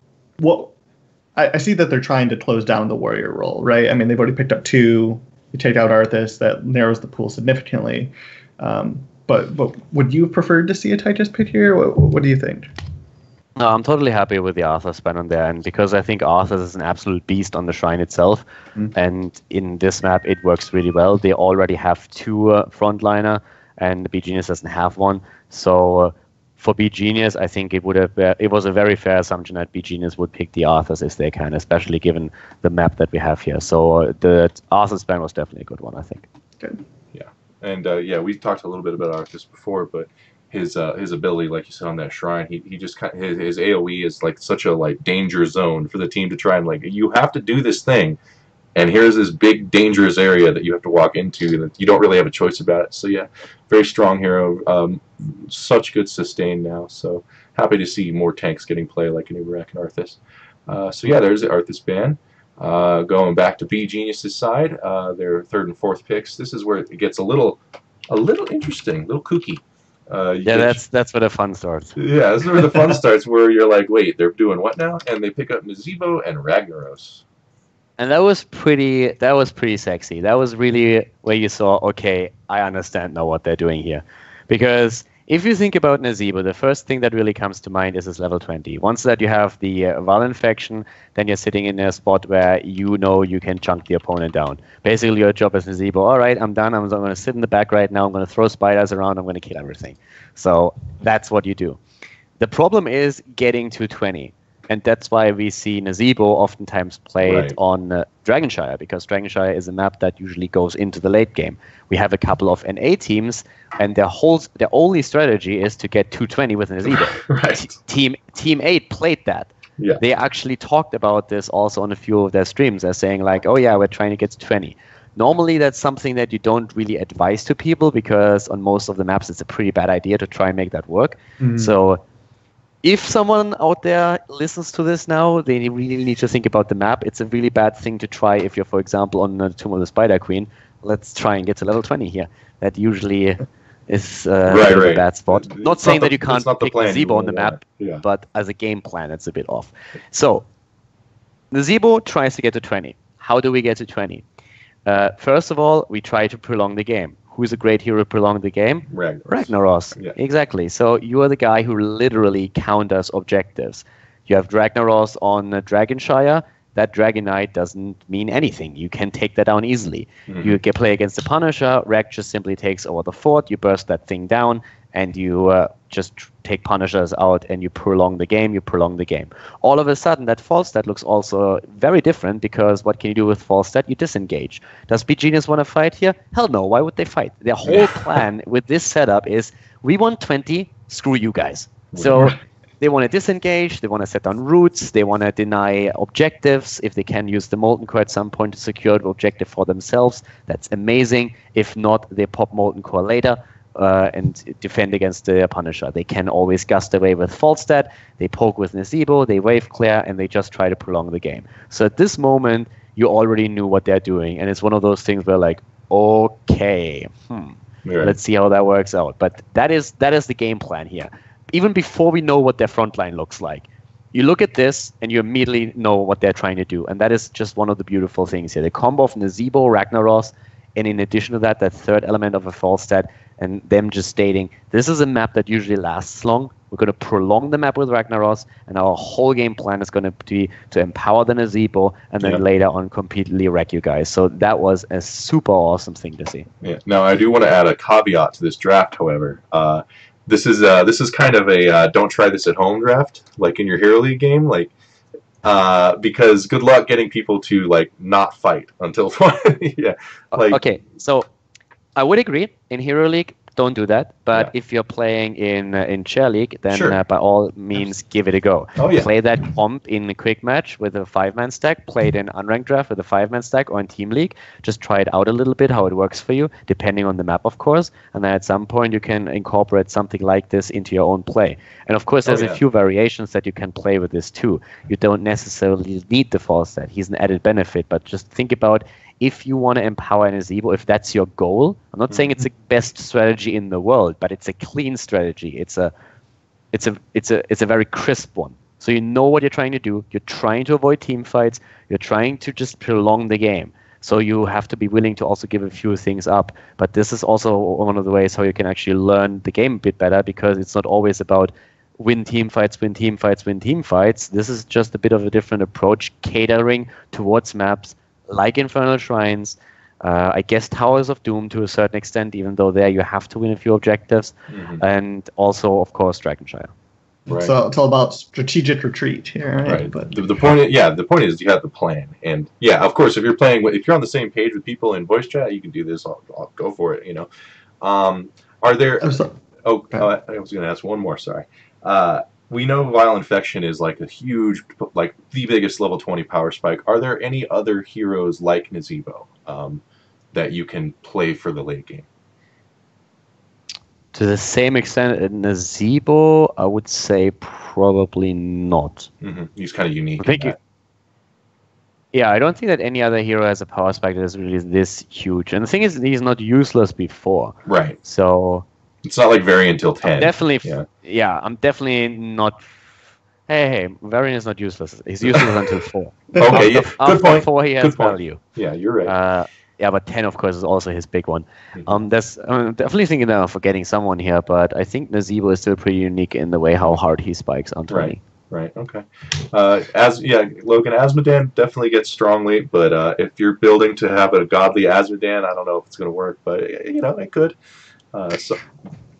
I see that they're trying to close down the warrior role, right? I mean, they've already picked up 2. You take out Arthas, that narrows the pool significantly. But would you have preferred to see a Tychus pick here? What do you think? No, I'm totally happy with the Arthas ban on there, and because I think Arthas is an absolute beast on the shrine itself, and in this map it works really well. They already have 2 frontliner, and BGenius doesn't have one. So for BGenius, I think it was a very fair assumption that BGenius would pick the Arthas if they can, especially given the map that we have here. So the Arthas ban was definitely a good one, I think. Good. Yeah, and we talked a little bit about Arthas before, but his ability, like you said, on that shrine, he just his AoE is like such a danger zone for the team to try and you have to do this thing, and here's this big dangerous area that you have to walk into that you don't really have a choice about it. So yeah, very strong hero, such good sustain now. So happy to see more tanks getting play like an Uberak and Arthas. So yeah, there's the Arthas ban. Going back to BGenius's side, their 3rd and 4th picks. This is where it gets a little interesting, a little kooky. That's where the fun starts. Yeah, this is where the fun starts, where you're like, wait, they're doing what now? And they pick up Nazeebo and Ragnaros. And that was pretty sexy. That was really where you saw, okay, I understand now what they're doing here. Because if you think about Nazeebo, the first thing that really comes to mind is his level 20. Once that you have the Val infection, then you're sitting in a spot where you know you can chunk the opponent down. Basically, your job as Nazeebo, all right, I'm done. I'm going to sit in the back right now. I'm going to throw spiders around. I'm going to kill everything. So that's what you do. The problem is getting to 20. And that's why we see Nazeebo oftentimes played on Dragonshire, because Dragonshire is a map that usually goes into the late game. We have a couple of NA teams, and their only strategy is to get 220 with Nazeebo. Right. Team 8 played that. Yeah. They actually talked about this also on a few of their streams. They're saying like, oh yeah, we're trying to get to 20. Normally, that's something that you don't really advise to people, because on most of the maps, it's a pretty bad idea to try and make that work. Mm-hmm. So if someone out there listens to this now, they really need to think about the map. It's a really bad thing to try if you're, for example, on the Tomb of the Spider Queen. Let's try and get to level 20 here. That usually is a bad spot. Not saying that you can't pick Nazeebo on the map, but as a game plan, it's a bit off. So, Nazeebo tries to get to 20. How do we get to 20? First of all, we try to prolong the game. Who's a great hero to prolong the game? Ragnaros. Yeah. Exactly. So you are the guy who literally counters objectives. You have Ragnaros on Dragonshire. That Dragon Knight doesn't mean anything. You can take that down easily. Mm-hmm. You can play against the Punisher. Rag just simply takes over the fort. You burst that thing down, and you just take Punishers out, and you prolong the game. All of a sudden, that false stat looks also very different, because what can you do with false stat? You disengage. Does B-Genius want to fight here? Hell no. Why would they fight? Their whole plan with this setup is, we want 20, screw you guys. So they want to disengage, they want to set down roots, they want to deny objectives. If they can use the Molten Core at some point to secure the objective for themselves, that's amazing. If not, they pop Molten Core later. And defend against the Punisher. They can always gust away with Falstad, they poke with Nazeebo, they wave clear, and they just try to prolong the game. So at this moment, you already knew what they're doing, and it's one of those things where like, okay, let's see how that works out. But that is the game plan here. Even before we know what their front line looks like, you look at this and you immediately know what they're trying to do, and that is just one of the beautiful things here. The combo of Nazeebo, Ragnaros, and in addition to that, that third element of a Falstad, and them just stating, this is a map that usually lasts long. We're going to prolong the map with Ragnaros, and our whole game plan is going to be to empower the Nazeebo, and then later on completely wreck you guys. So that was a super awesome thing to see. Yeah. Now, I do want to add a caveat to this draft, however. This is kind of a don't try this at home draft, like in your Hero League game, like because good luck getting people to like not fight until 20. Okay, so I would agree. In Hero League, don't do that. But if you're playing in Chair League, then by all means, give it a go. Play that comp in a quick match with a 5-man stack. Play it in unranked draft with a 5-man stack, or in Team League. Just try it out a little bit, how it works for you, depending on the map, of course. And then at some point, you can incorporate something like this into your own play. And of course, there's a few variations that you can play with this too. You don't necessarily need the false stat. He's an added benefit, but just think about, if you want to empower Nazeebo, if that's your goal, I'm not saying it's the best strategy in the world, but it's a clean strategy. It's a very crisp one. So you know what you're trying to do. You're trying to avoid team fights. You're trying to just prolong the game. So you have to be willing to also give a few things up. But this is also one of the ways how you can actually learn the game a bit better, because it's not always about win team fights, win team fights, win team fights. This is just a bit of a different approach, catering towards maps like Infernal Shrines, I guess Towers of Doom to a certain extent, even though there you have to win a few objectives, and also, of course, Dragonshire. Right. So it's all about strategic retreat here, right? Right. But the point is you have the plan, and of course, if you're on the same page with people in voice chat, you can do this. I'll go for it. You know, are there? I was going to ask one more. Sorry. We know Vile Infection is like a huge, like the biggest level 20 power spike. Are there any other heroes like Nazeebo that you can play for the late game? To the same extent, Nazeebo, I would say probably not. He's kind of unique. I don't think that any other hero has a power spike that is really this huge. And the thing is, he's not useless before. Right. So it's not like variant till 10. I'm definitely not Hey, Varian is not useless. He's useless until 4. Okay, yeah, good After point. 4, he has Good point. value. Yeah, you're right. Yeah, but 10, of course, is also his big one. Mhm. There's definitely thinking that I'm forgetting someone here, but I think Nazeebo is still pretty unique in the way how hard he spikes on 20. Right. Okay. Logan, Asmodan definitely gets strong late, but if you're building to have a godly Asmodan, I don't know if it's going to work, but it could. So,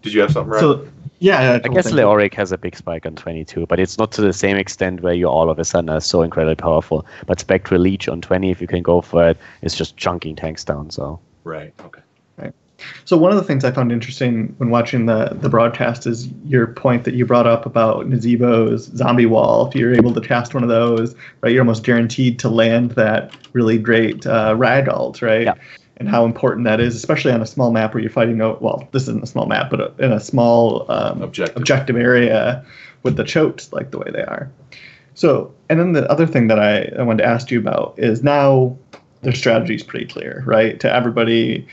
did you have something, Ryan? So yeah, I guess Leoric has a big spike on 22, but it's not to the same extent where you all of a sudden are so incredibly powerful. But Spectral Leech on 20, if you can go for it, is just chunking tanks down. So Right. Okay. So one of the things I found interesting when watching the broadcast is your point that you brought up about Nazeebo's zombie wall. If you're able to cast one of those, right, you're almost guaranteed to land that really great rag ult, right? Yeah. And how important that is, especially on a small map where you're fighting. Well, this isn't a small map, but in a small objective area with the chokes like the way they are. So, and then the other thing that I wanted to ask you about is now their strategy is pretty clear, right? To everybody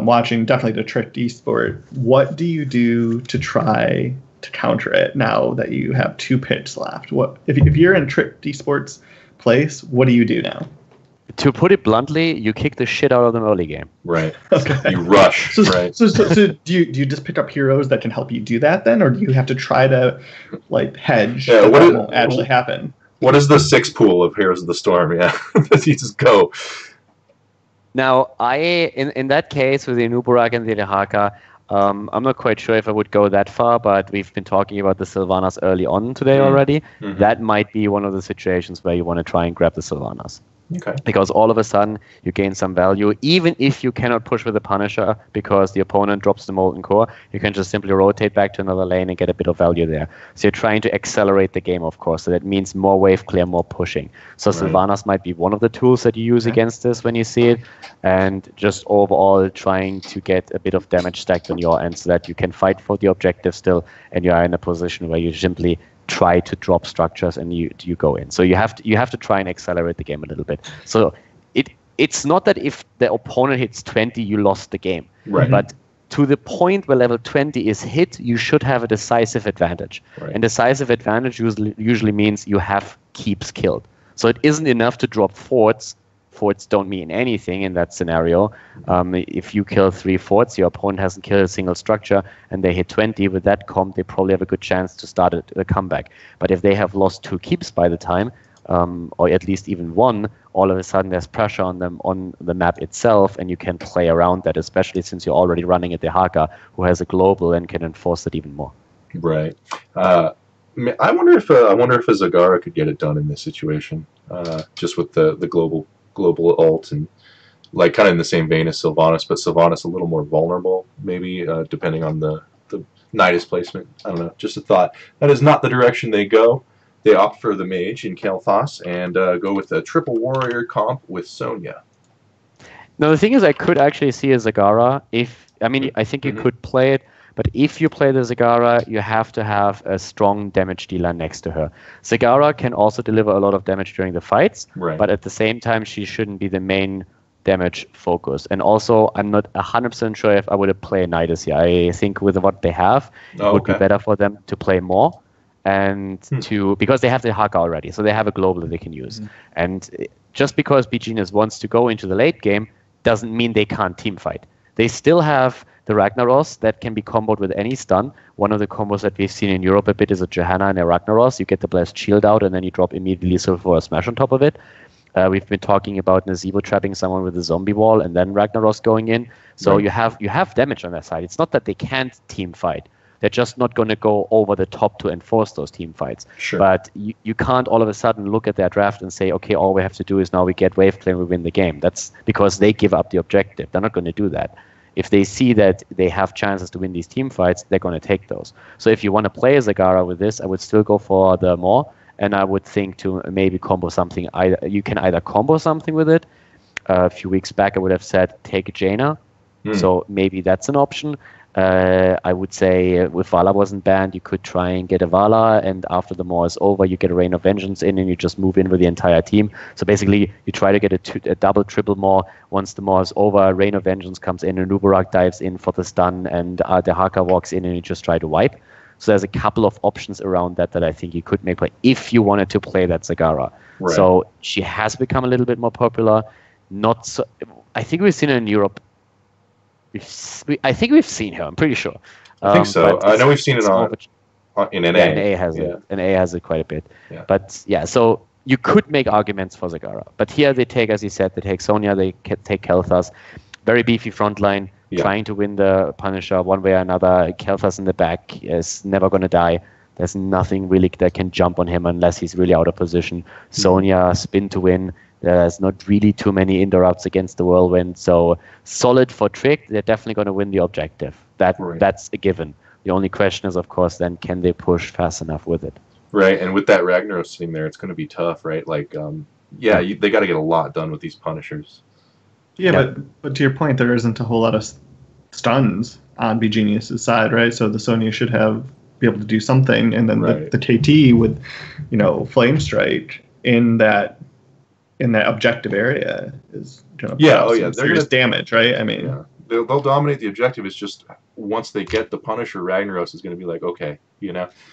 watching, definitely to Tricked Esport, what do you do to try to counter it now that you have 2 picks left? What if you're in Tricked Esport's place, what do you do now? to put it bluntly, you kick the shit out of them early game. Right. Okay. You rush. Right. So do you just pick up heroes that can help you do that then, or do you have to try to hedge that won't actually happen? What is the 6 pool of Heroes of the Storm? Yeah, you just go. Now, in that case with the Nuburak and the Dehaka, I'm not quite sure if I would go that far, but we've been talking about the Sylvanas early on today already. Mm-hmm. That might be one of the situations where you want to try and grab the Sylvanas. Okay. Because all of a sudden you gain some value, even if you cannot push with the Punisher because the opponent drops the Molten Core, you can just simply rotate back to another lane and get a bit of value there. So you're trying to accelerate the game, of course. So that means more wave clear, more pushing. So right. Sylvanas might be one of the tools that you use against this when you see it, and just overall trying to get a bit of damage stacked on your end so that you can fight for the objective still, and you are in a position where you simply try to drop structures and you go in. So you have to try and accelerate the game a little bit. So it's not that if the opponent hits 20 you lost the game. Right. But to the point where level 20 is hit, you should have a decisive advantage. Right. And decisive advantage usually means you have keeps killed. So it isn't enough to drop forts. Forts don't mean anything in that scenario. If you kill 3 forts, your opponent hasn't killed a single structure, and they hit 20, with that comp, they probably have a good chance to start a comeback. But if they have lost 2 keeps by the time, or at least even 1, all of a sudden there's pressure on them on the map itself, and you can play around that, especially since you're already running a Dehaka who has a global and can enforce it even more. Right. I wonder if a Zagara could get it done in this situation, just with the global ult, and like kind of in the same vein as Sylvanas, but Sylvanas a little more vulnerable, maybe, depending on the Nidus placement. I don't know, just a thought. That is not the direction they go. They opt for the mage in Kael'thas and go with a triple warrior comp with Sonya. Now the thing is, I could actually see a Zagara. I think you could play it, but if you play the Zagara, you have to have a strong damage dealer next to her. Zagara can also deliver a lot of damage during the fights, but at the same time, she shouldn't be the main damage focus. And also, I'm not 100% sure if I would play Nidus here. I think with what they have, it would be better for them to play more, and because they have the Haka already, so they have a global that they can use. And just because BGNS wants to go into the late game doesn't mean they can't team fight. They still have the Ragnaros that can be comboed with any stun. One of the combos that we've seen in Europe a bit is a Johanna and a Ragnaros. You get the Blessed Shield out, and then you drop immediately Silver for a smash on top of it. We've been talking about Nazeebo trapping someone with a zombie wall and then Ragnaros going in. So you have damage on their side. It's not that they can't team fight. They're just not going to go over the top to enforce those team fights. Sure. But you can't all of a sudden look at their draft and say, okay, all we have to do is now we get wave clear and we win the game. That's because they give up the objective. They're not going to do that. If they see that they have chances to win these team fights, they're going to take those. So if you want to play a Zagara with this, I would still go for the Maw, and I would think to maybe combo something. You can either combo something with it. A few weeks back, I would have said take a Jaina. So maybe that's an option. I would say if Vala wasn't banned, you could try and get a Vala, and after the Maw is over, you get a Rain of Vengeance in, and you just move in with the entire team. So basically, you try to get a double, triple Maw. Once the Maw is over, Rain of Vengeance comes in, and Nuburak dives in for the stun, and the Haka walks in, and you just try to wipe. So there's a couple of options around that I think you could make play if you wanted to play that Zagara. Right. So she has become a little bit more popular. Not so. I think we've seen her in Europe. I think we've seen her. I'm pretty sure. I think so. I know we've seen it in NA. Yeah, NA has it. NA has it quite a bit. Yeah. But yeah, so you could make arguments for Zagara. But here they take, as you said, they take Sonya, they take Kel'Thas. Very beefy front line, trying to win the Punisher one way or another. Kel'Thas in the back is never going to die. There's nothing really that can jump on him unless he's really out of position. Sonya, spin to win. There's not really too many interrupts against the Whirlwind. So solid for Trick. They're definitely going to win the objective. That's a given. The only question is, of course, then can they push fast enough with it? Right, and with that Ragnaros sitting there, it's going to be tough, right? Like, they got to get a lot done with these Punishers. Yeah, but to your point, there isn't a whole lot of stuns on B Genius's side, right? So the Sonya should be able to do something, and then the KT with, Flame Strike in that objective area is going to cause serious damage, right? I mean, they'll dominate the objective. It's just once they get the Punisher, Ragnaros is going to be like, okay,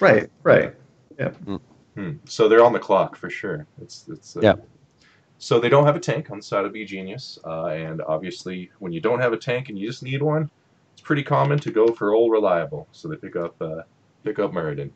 Right. Yeah. So they're on the clock for sure. So they don't have a tank on the side of B Genius, and obviously when you don't have a tank and you just need one, it's pretty common to go for old reliable. So they pick up Muradin.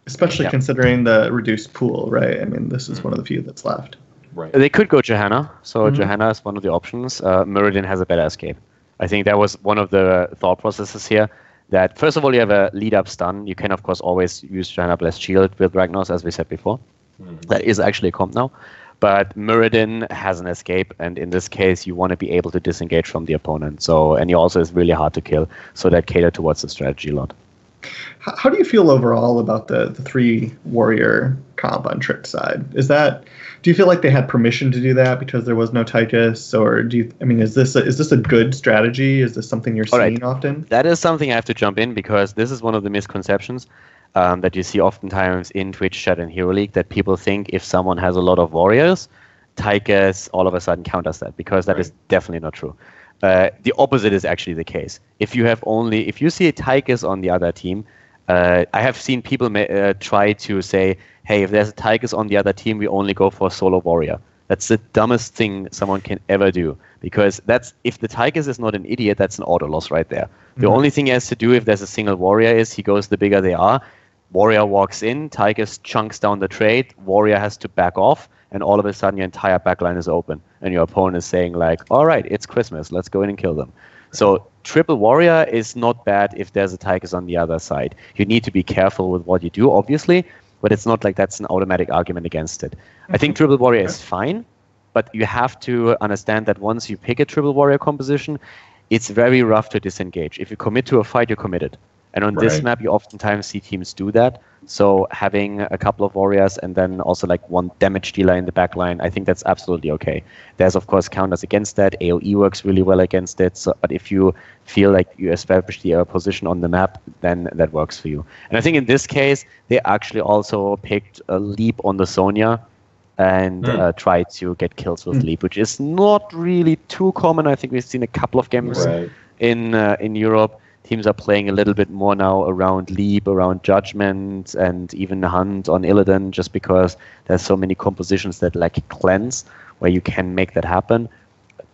Especially considering the reduced pool, right? I mean, this is one of the few that's left. Right. They could go Johanna. So Johanna is one of the options. Muradin has a better escape. I think that was one of the thought processes here. That first of all, you have a lead-up stun. You can, of course, always use Johanna Blessed Shield with Ragnaros, as we said before. That is actually a comp now. But Muradin has an escape, and in this case, you want to be able to disengage from the opponent. So, and he also is really hard to kill, so that cater towards the strategy a lot. How do you feel overall about the 3 warrior comp on Trick's side? Do you feel like they had permission to do that because there was no Tychus, or is this a good strategy? Is this something you're seeing often? That is something I have to jump in, because this is one of the misconceptions that you see oftentimes in Twitch chat and Hero League, that people think if someone has a lot of warriors, Tychus all of a sudden counters that, because that is definitely not true. The opposite is actually the case. If you see a Tychus on the other team, I have seen people try to say, hey, if there's a Tychus on the other team, we only go for a solo warrior. That's the dumbest thing someone can ever do, because if the Tychus is not an idiot, that's an auto loss right there. The only thing he has to do if there's a single warrior is he goes the bigger they are. Warrior walks in, Tychus chunks down the trade, warrior has to back off, and all of a sudden your entire backline is open, and your opponent is saying like, all right, it's Christmas, let's go in and kill them. So triple warrior is not bad if there's a Tychus on the other side. You need to be careful with what you do, obviously, but it's not like that's an automatic argument against it. I think triple warrior is fine, but you have to understand that once you pick a triple warrior composition, it's very rough to disengage. If you commit to a fight, you're committed. And on this map, you oftentimes see teams do that. So having a couple of warriors and then also like one damage dealer in the backline, I think that's absolutely okay. There's, of course, counters against that. AoE works really well against it. So, but if you feel like you establish the position on the map, then that works for you. And I think in this case, they actually also picked a leap on the Sonya and tried to get kills with leap, which is not really too common. I think we've seen a couple of games in Europe. Teams are playing a little bit more now around Leap, around Judgment, and even Hunt on Illidan, just because there's so many compositions that like Cleanse, where you can make that happen.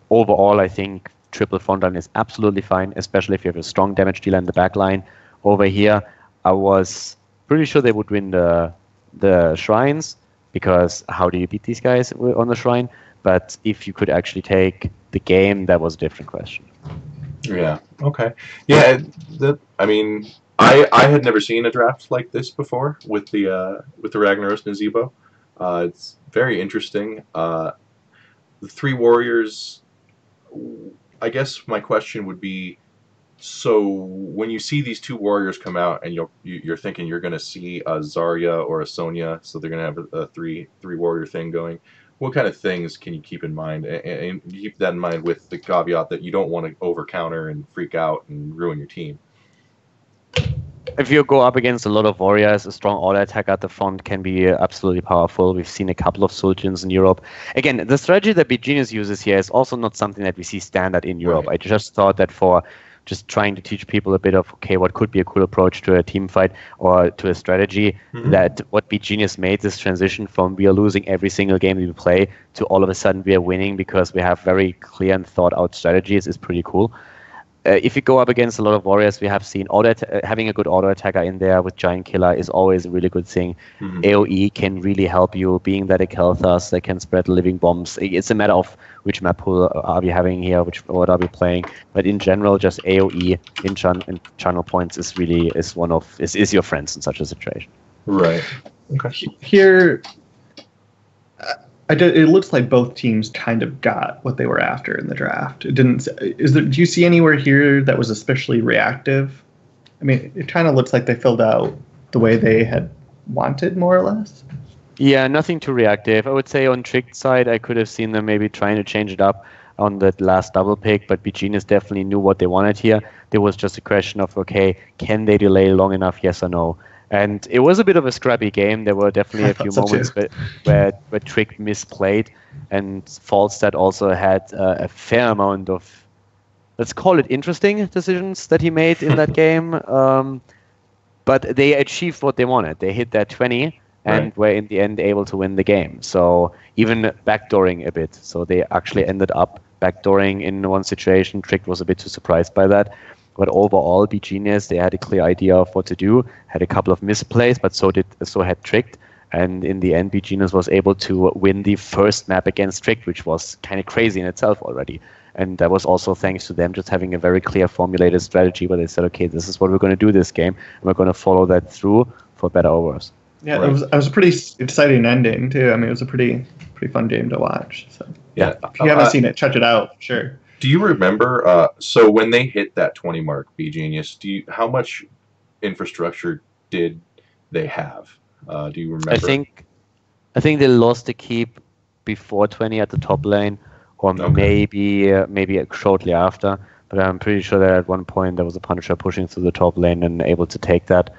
Overall, I think triple frontline is absolutely fine, especially if you have a strong damage dealer in the backline. Over here, I was pretty sure they would win the Shrines, because how do you beat these guys on the Shrine? But if you could actually take the game, that was a different question. Yeah. Okay. Yeah. I had never seen a draft like this before with the Ragnaros Nazebo. It's very interesting. The 3 warriors. I guess my question would be: so when you see these 2 warriors come out, and you're thinking you're going to see a Zarya or a Sonya, so they're going to have a three warrior thing going. What kind of things can you keep in mind? And keep that in mind with the caveat that you don't want to over-counter and freak out and ruin your team. If you go up against a lot of warriors, a strong auto attack at the front can be absolutely powerful. We've seen a couple of Sultans in Europe. Again, the strategy that BGenius uses here is also not something that we see standard in Europe. I just thought that for just trying to teach people a bit of, okay, what could be a cool approach to a team fight or to a strategy. That what Be Genius made this transition from we are losing every single game we play to all of a sudden we are winning because we have very clear and thought out strategies is pretty cool. If you go up against a lot of warriors, we have seen having a good auto attacker in there with Giant Killer is always a really good thing. AoE can really help you, being that a Kel'Thas that can spread living bombs. It's a matter of which map pool are we having here, what are we playing. But in general, just AoE in channel points is your friends in such a situation. Right. Okay. Here, it looks like both teams kind of got what they were after in the draft. It didn't. Do you see anywhere here that was especially reactive? I mean, it kind of looks like they filled out the way they had wanted, more or less. Yeah, nothing too reactive. I would say on Tricked side, I could have seen them maybe trying to change it up on that last double pick, but BGenius definitely knew what they wanted here. There was just a question of, okay, can they delay long enough, yes or no? And it was a bit of a scrappy game. There were definitely a few moments where Trick misplayed, and Falstad also had a fair amount of, let's call it interesting decisions that he made in that game. But they achieved what they wanted. They hit that 20 and were in the end able to win the game. So even backdooring a bit. So they actually ended up backdooring in one situation. Trick was a bit too surprised by that. But overall, BGenius, they had a clear idea of what to do, had a couple of misplays, but so had Tricked. And in the end, BGenius was able to win the first map against Tricked, which was kind of crazy in itself already. And that was also thanks to them just having a very clear formulated strategy where they said, okay, this is what we're going to do this game, and we're going to follow that through for better or worse. Yeah, it was a pretty exciting ending, too. I mean, it was a pretty fun game to watch. So yeah, if you haven't seen it, check it out, sure. Do you remember, so when they hit that 20 mark, BGenius, how much infrastructure did they have? Do you remember? I think they lost the keep before 20 at the top lane, or maybe shortly after. But I'm pretty sure that at one point there was a Punisher pushing through the top lane and able to take that.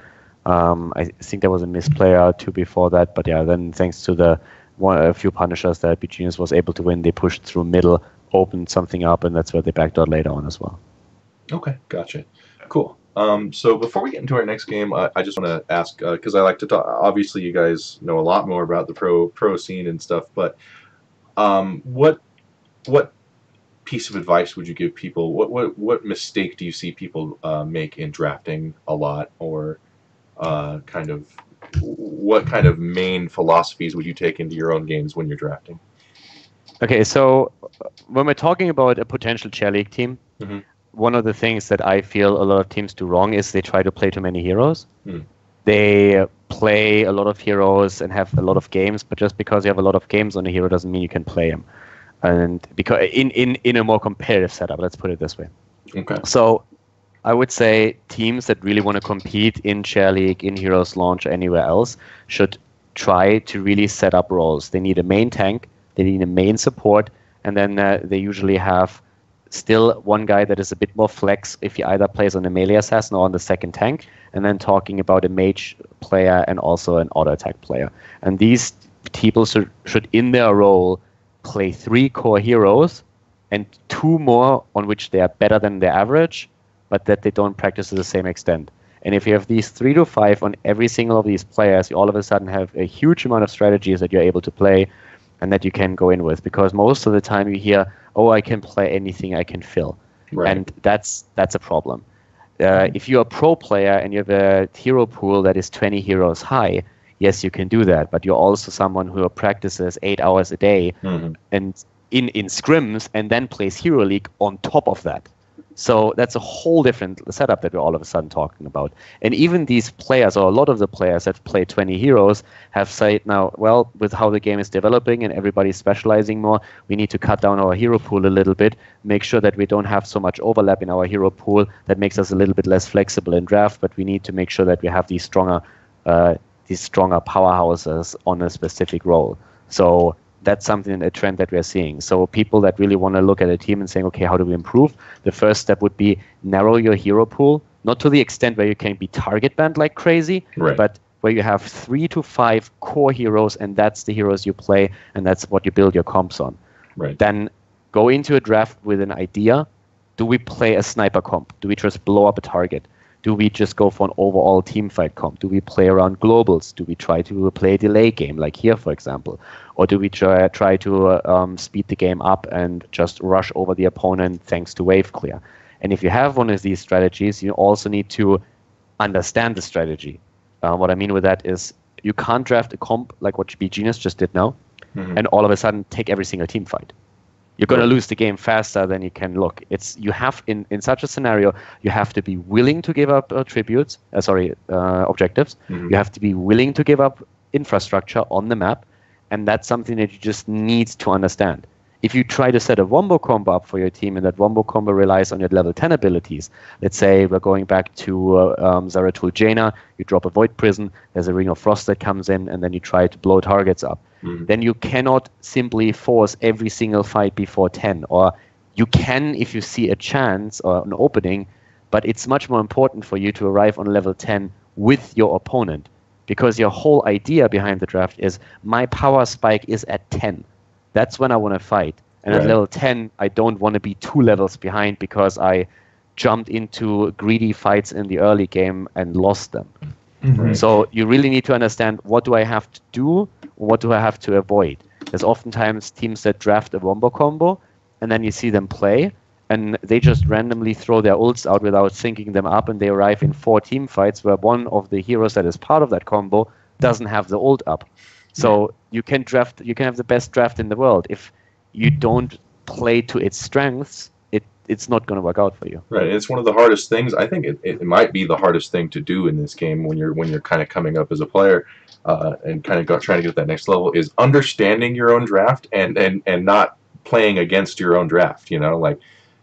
I think there was a misplay or two before that, but yeah, then thanks to a few Punishers that BGenius was able to win, they pushed through middle, opened something up, and that's where they backdoored later on as well. Okay, gotcha. Cool. So before we get into our next game, I just want to ask, because I like to talk, obviously you guys know a lot more about the pro scene and stuff, but what piece of advice would you give people? What mistake do you see people make in drafting a lot, or what kind of main philosophies would you take into your own games when you're drafting? Okay, so when we're talking about a potential chair league team, one of the things that I feel a lot of teams do wrong is they try to play too many heroes. They play a lot of heroes and have a lot of games, but just because you have a lot of games on a hero doesn't mean you can play him. And because in a more competitive setup, let's put it this way. Okay. So I would say teams that really want to compete in chair league, in heroes launch, or anywhere else should try to really set up roles. They need a main tank, they need a main support, and then they usually have still one guy that is a bit more flex if he either plays on a melee assassin or on the second tank, and then talking about a mage player and also an auto attack player. And these people should in their role play 3 core heroes and 2 more on which they are better than the average, but that they don't practice to the same extent. And if you have these 3 to 5 on every single of these players, you all of a sudden have a huge amount of strategies that you're able to play and that you can go in with. Because most of the time you hear, oh, I can play anything I can fill. Right. And that's a problem. If you're a pro player and you have a hero pool that is 20 heroes high, yes, you can do that. But you're also someone who practices 8 hours a day and in scrims and then plays Hero League on top of that. So that's a whole different setup that we're all of a sudden talking about. And even these players, or a lot of the players that play 20 heroes, have said now, well, with how the game is developing and everybody's specializing more, we need to cut down our hero pool a little bit, make sure that we don't have so much overlap in our hero pool that makes us a little bit less flexible in draft, but we need to make sure that we have these stronger powerhouses on a specific role. So that's something, a trend that we're seeing. So people that really want to look at a team and saying, okay, how do we improve? The first step would be narrow your hero pool, not to the extent where you can be target banned like crazy, but where you have 3 to 5 core heroes, and that's the heroes you play, and that's what you build your comps on. Right. Then go into a draft with an idea Do we play a sniper comp? Do we just blow up a target? Do we just go for an overall team fight comp? Do we play around globals? Do we try to play a delay game, like here, for example? Or do we try to speed the game up and just rush over the opponent thanks to wave clear? And if you have one of these strategies, you also need to understand the strategy. What I mean with that is you can't draft a comp like what Be Genius just did now, and all of a sudden take every single team fight. You're going to lose the game faster than you can look. You have in such a scenario, you have to be willing to give up objectives. You have to be willing to give up infrastructure on the map, and that's something that you just need to understand. If you try to set a wombo combo up for your team, and that wombo combo relies on your level 10 abilities, let's say we're going back to Zeratul Jaina, you drop a Void Prison, there's a Ring of Frost that comes in, and then you try to blow targets up. Then you cannot simply force every single fight before 10. Or you can if you see a chance or an opening, but it's much more important for you to arrive on level 10 with your opponent. Because your whole idea behind the draft is my power spike is at 10. That's when I want to fight. And at level 10, I don't want to be 2 levels behind because I jumped into greedy fights in the early game and lost them. So you really need to understand, what do I have to do? What do I have to avoid? There's oftentimes teams that draft a wombo combo, and then you see them play, and they just randomly throw their ults out without syncing them up, and they arrive in 4 team fights where one of the heroes that is part of that combo doesn't have the ult up. So you can have the best draft in the world. If you don't play to its strengths, it's not going to work out for you. Right, it's one of the hardest things. I think it might be the hardest thing to do in this game when you're kind of coming up as a player and kind of trying to get to that next level, is understanding your own draft and not playing against your own draft. You know, like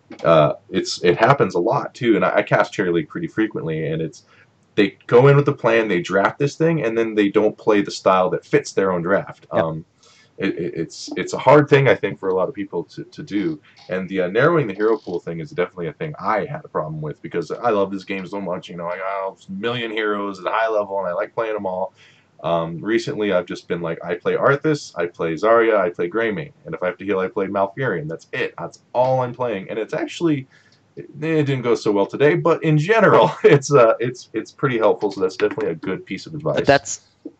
it happens a lot too. And I cast Cherry League pretty frequently, and they go in with the plan, they draft this thing, and then they don't play the style that fits their own draft. Yep. It's a hard thing, I think, for a lot of people to do. And the narrowing the hero pool thing is definitely a thing I had a problem with, because I love this game so much. You know, I got a million heroes at a high level, and I like playing them all. Recently, I've just been like, I play Arthas, I play Zarya, I play Greymane, and if I have to heal, I play Malfurion. That's it. That's all I'm playing, and it's actually. It didn't go so well today, but in general, it's pretty helpful. So that's definitely a good piece of advice.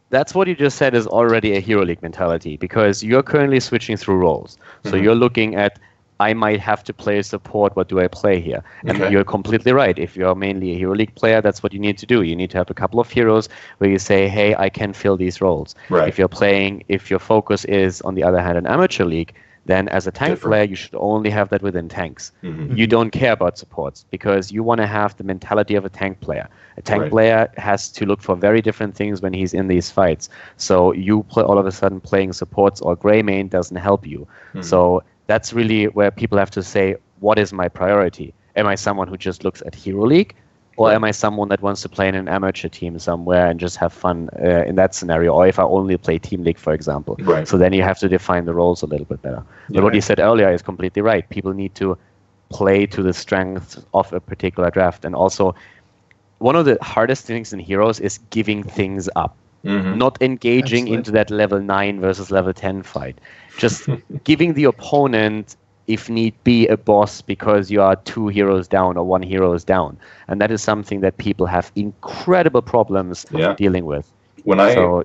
That's what you just said is already a Hero League mentality, because you're currently switching through roles. So you're looking at, I might have to play support. What do I play here? And you're completely right. If you're mainly a Hero League player, that's what you need to do. You need to have a couple of heroes where you say, hey, I can fill these roles. Right. If your focus is, on the other hand, an amateur league, then as a tank player, you should only have that within tanks. You don't care about supports, because you want to have the mentality of a tank player. A tank player has to look for very different things when he's in these fights. So you all of a sudden playing supports or Greymane doesn't help you. So that's really where people have to say, what is my priority? Am I someone who just looks at Hero League? Or am I someone that wants to play in an amateur team somewhere and just have fun in that scenario? Or if I only play Team League, for example. Right. So then you have to define the roles a little bit better. But what you said earlier is completely right. People need to play to the strengths of a particular draft. And also, one of the hardest things in Heroes is giving things up. Not engaging into that level 9 versus level 10 fight. Just giving the opponent, if need be, a boss because you are 2 heroes down or 1 hero is down. And that is something that people have incredible problems dealing with. When I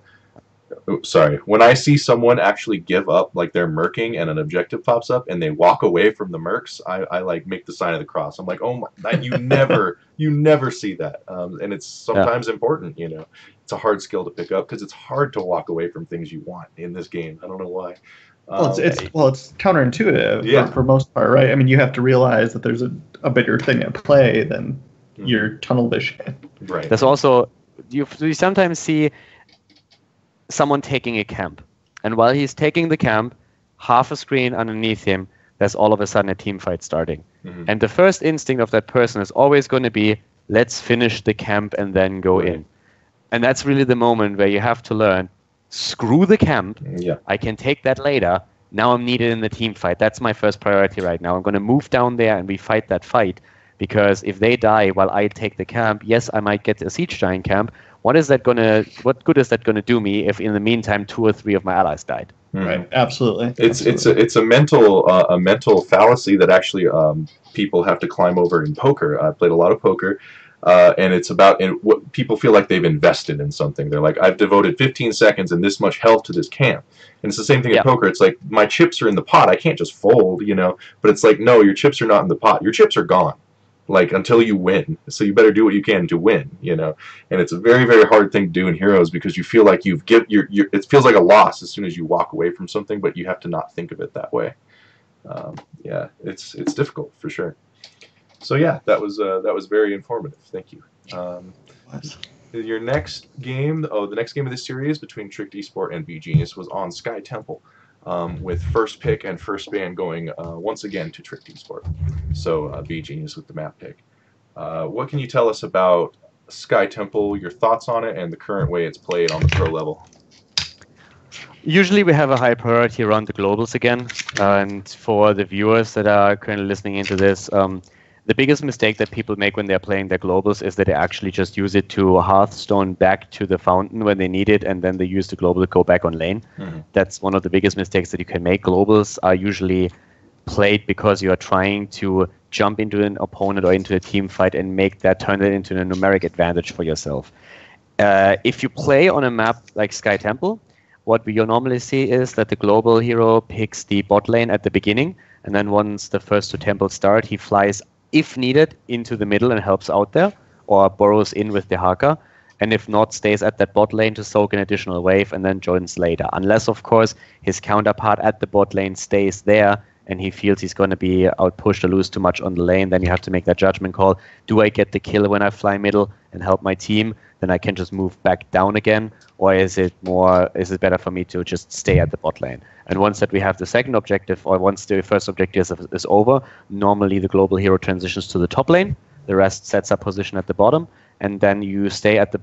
see someone actually give up, like they're merking and an objective pops up and they walk away from the mercs, I like make the sign of the cross. I'm like, oh my, you never see that. And it's sometimes important, you know. It's a hard skill to pick up because it's hard to walk away from things you want in this game. I don't know why. It's counterintuitive for most part, right? I mean, you have to realize that there's a bigger thing at play than your tunnel vision. Right. There's also, you sometimes see someone taking a camp, and while he's taking the camp, half a screen underneath him, there's all of a sudden a team fight starting. And the first instinct of that person is always going to be, let's finish the camp and then go in. And that's really the moment where you have to learn, screw the camp. I can take that later. Now I'm needed in the team fight. That's my first priority right now. I'm going to move down there and we fight that fight, because if they die while I take the camp, yes, I might get a siege giant camp. What good is that going to do me if in the meantime 2 or 3 of my allies died? Right. Absolutely. It's a mental fallacy that actually people have to climb over in poker. I played a lot of poker, and it's about what people feel like they've invested in something. They're like, I've devoted 15 seconds and this much health to this camp. And it's the same thing in poker. It's like, my chips are in the pot. I can't just fold, But it's like, no, your chips are not in the pot. Your chips are gone, like, until you win. So you better do what you can to win, And it's a very, very hard thing to do in Heroes because you feel like it feels like a loss as soon as you walk away from something, but you have to not think of it that way. It's difficult for sure. So yeah, that was very informative. Thank you. Your next game, the next game of this series between Tricked Esport and BGenius was on Sky Temple, with first pick and first ban going once again to Tricked Esport. So BGenius with the map pick. What can you tell us about Sky Temple, your thoughts on it, and the current way it's played on the pro level? Usually we have a high priority around the globals again, and for the viewers that are currently listening into this, the biggest mistake that people make when they're playing their globals is that they actually just use it to Hearthstone back to the fountain when they need it, and then they use the global to go back on lane. That's one of the biggest mistakes that you can make. Globals are usually played because you are trying to jump into an opponent or into a team fight and turn it into a numeric advantage for yourself. If you play on a map like Sky Temple, what we normally see is that the global hero picks the bot lane at the beginning, and then once the first two temples start, he flies, if needed, into the middle and helps out there, or burrows in with the Haka, and if not, stays at that bot lane to soak an additional wave and then joins later. Unless, of course, his counterpart at the bot lane stays there and he feels he's going to be outpushed or lose too much on the lane, then you have to make that judgment call. Do I get the kill when I fly middle and help my team? Then I can just move back down again, or is it better for me to just stay at the bot lane? And once that we have the second objective, or once the first objective is over, normally the global hero transitions to the top lane. The rest sets up position at the bottom, and then you stay at the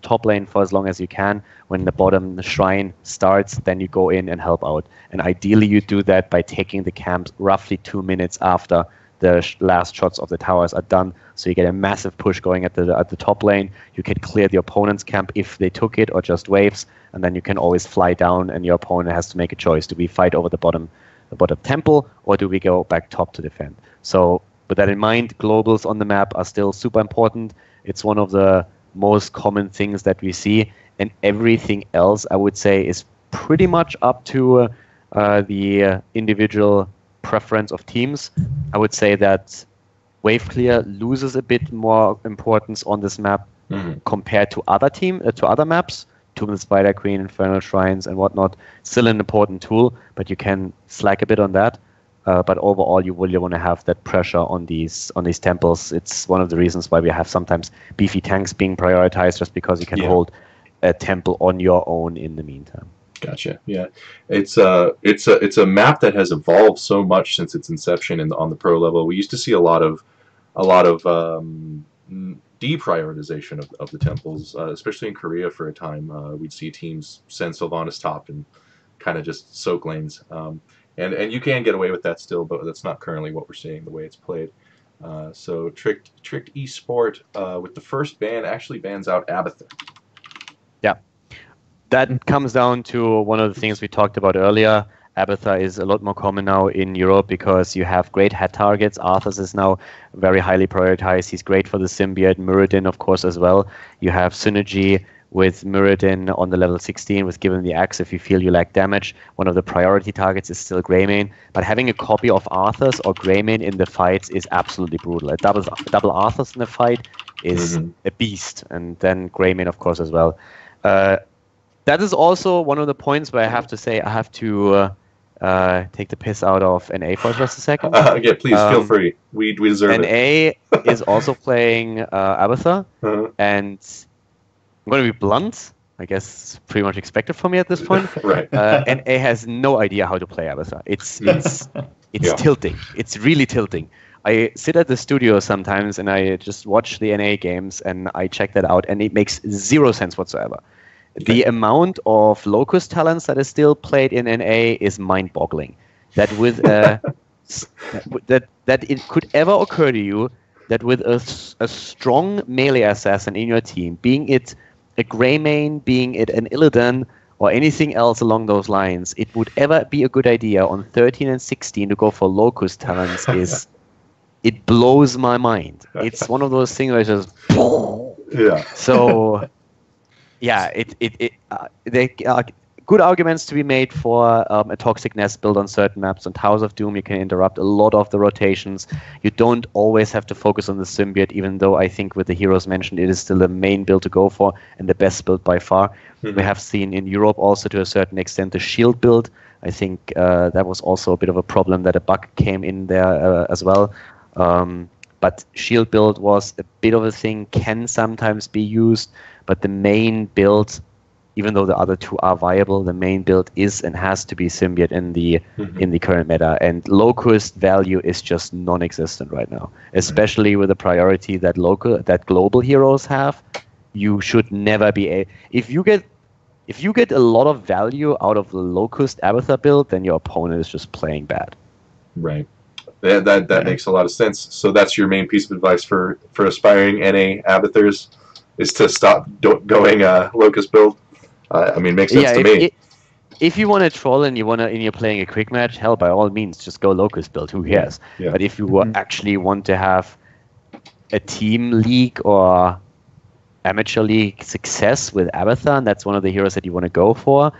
top lane for as long as you can. When the bottom shrine starts, then you go in and help out. And ideally, you do that by taking the camps roughly 2 minutes after the last shots of the towers are done, so you get a massive push going at the top lane. You can clear the opponent's camp if they took it or just waves, and then you can always fly down, and your opponent has to make a choice: do we fight over the bottom temple, or do we go back top to defend? So with that in mind, globals on the map are still super important. It's one of the most common things that we see, and everything else, I would say, is pretty much up to the individual preference of teams. I would say that wave clear loses a bit more importance on this map compared to other maps. Tomb of the Spider Queen, Infernal Shrines, and whatnot. Still an important tool, but you can slack a bit on that. But overall, you really want to have that pressure on these temples. It's one of the reasons why we have sometimes beefy tanks being prioritized, just because you can hold a temple on your own in the meantime. Gotcha. Yeah, it's a map that has evolved so much since its inception on the pro level. We used to see a lot of deprioritization of the temples, especially in Korea for a time. We'd see teams send Sylvanas top and kind of just soak lanes. And you can get away with that still, but that's not currently what we're seeing the way it's played. So Tricked Esport with the first ban actually bans out Abathur. Yeah. That comes down to one of the things we talked about earlier. Abathur is a lot more common now in Europe because you have great head targets. Arthas is now very highly prioritized. He's great for the symbiote. Muradin, of course, as well. You have synergy with Muradin on the level 16 with Given the Axe if you feel you lack damage. One of the priority targets is still Greymane. But having a copy of Arthas or Greymane in the fights is absolutely brutal. A double Arthas in the fight is a beast. And then Greymane, of course, as well. That is also one of the points where I have to say I have to take the piss out of NA for just a second. Yeah, please feel free. We deserve it. NA is also playing Abathur, and I'm going to be blunt. I guess it's pretty much expected from me at this point. Right. NA has no idea how to play Abathur. It's tilting. It's really tilting. I sit at the studio sometimes and I just watch the NA games and I check that out, and it makes zero sense whatsoever. The amount of locust talents that is still played in NA is mind-boggling. That with that it could ever occur to you that with a strong melee assassin in your team, being it a Greymane, being it an Illidan, or anything else along those lines, it would ever be a good idea on 13 and 16 to go for Locust talents is, it blows my mind. It's one of those things where it's just, Yeah. so, yeah, there are good arguments to be made for a Toxic Nest build on certain maps. On Towers of Doom, you can interrupt a lot of the rotations. You don't always have to focus on the Symbiote, even though I think with the heroes mentioned, it is still the main build to go for and the best build by far. Mm-hmm. We have seen in Europe also to a certain extent the shield build. I think that was also a bit of a problem that a bug came in there as well. But shield build was a bit of a thing, can sometimes be used, but the main build, even though the other two are viable, the main build is and has to be Symbiote in the current meta. And Locust value is just non-existent right now, especially with the priority that global heroes have. You should never be if you get a lot of value out of the Locust Abathur build, then your opponent is just playing bad. Right. That makes a lot of sense. So that's your main piece of advice for aspiring NA Abathurs, is to stop going Locust build. I mean, makes sense to me. If you want to troll and you're playing a quick match, hell, by all means, just go Locust build. Who cares? Yeah. But if you actually want to have a team league or amateur league success with Abathur, and that's one of the heroes that you want to go for,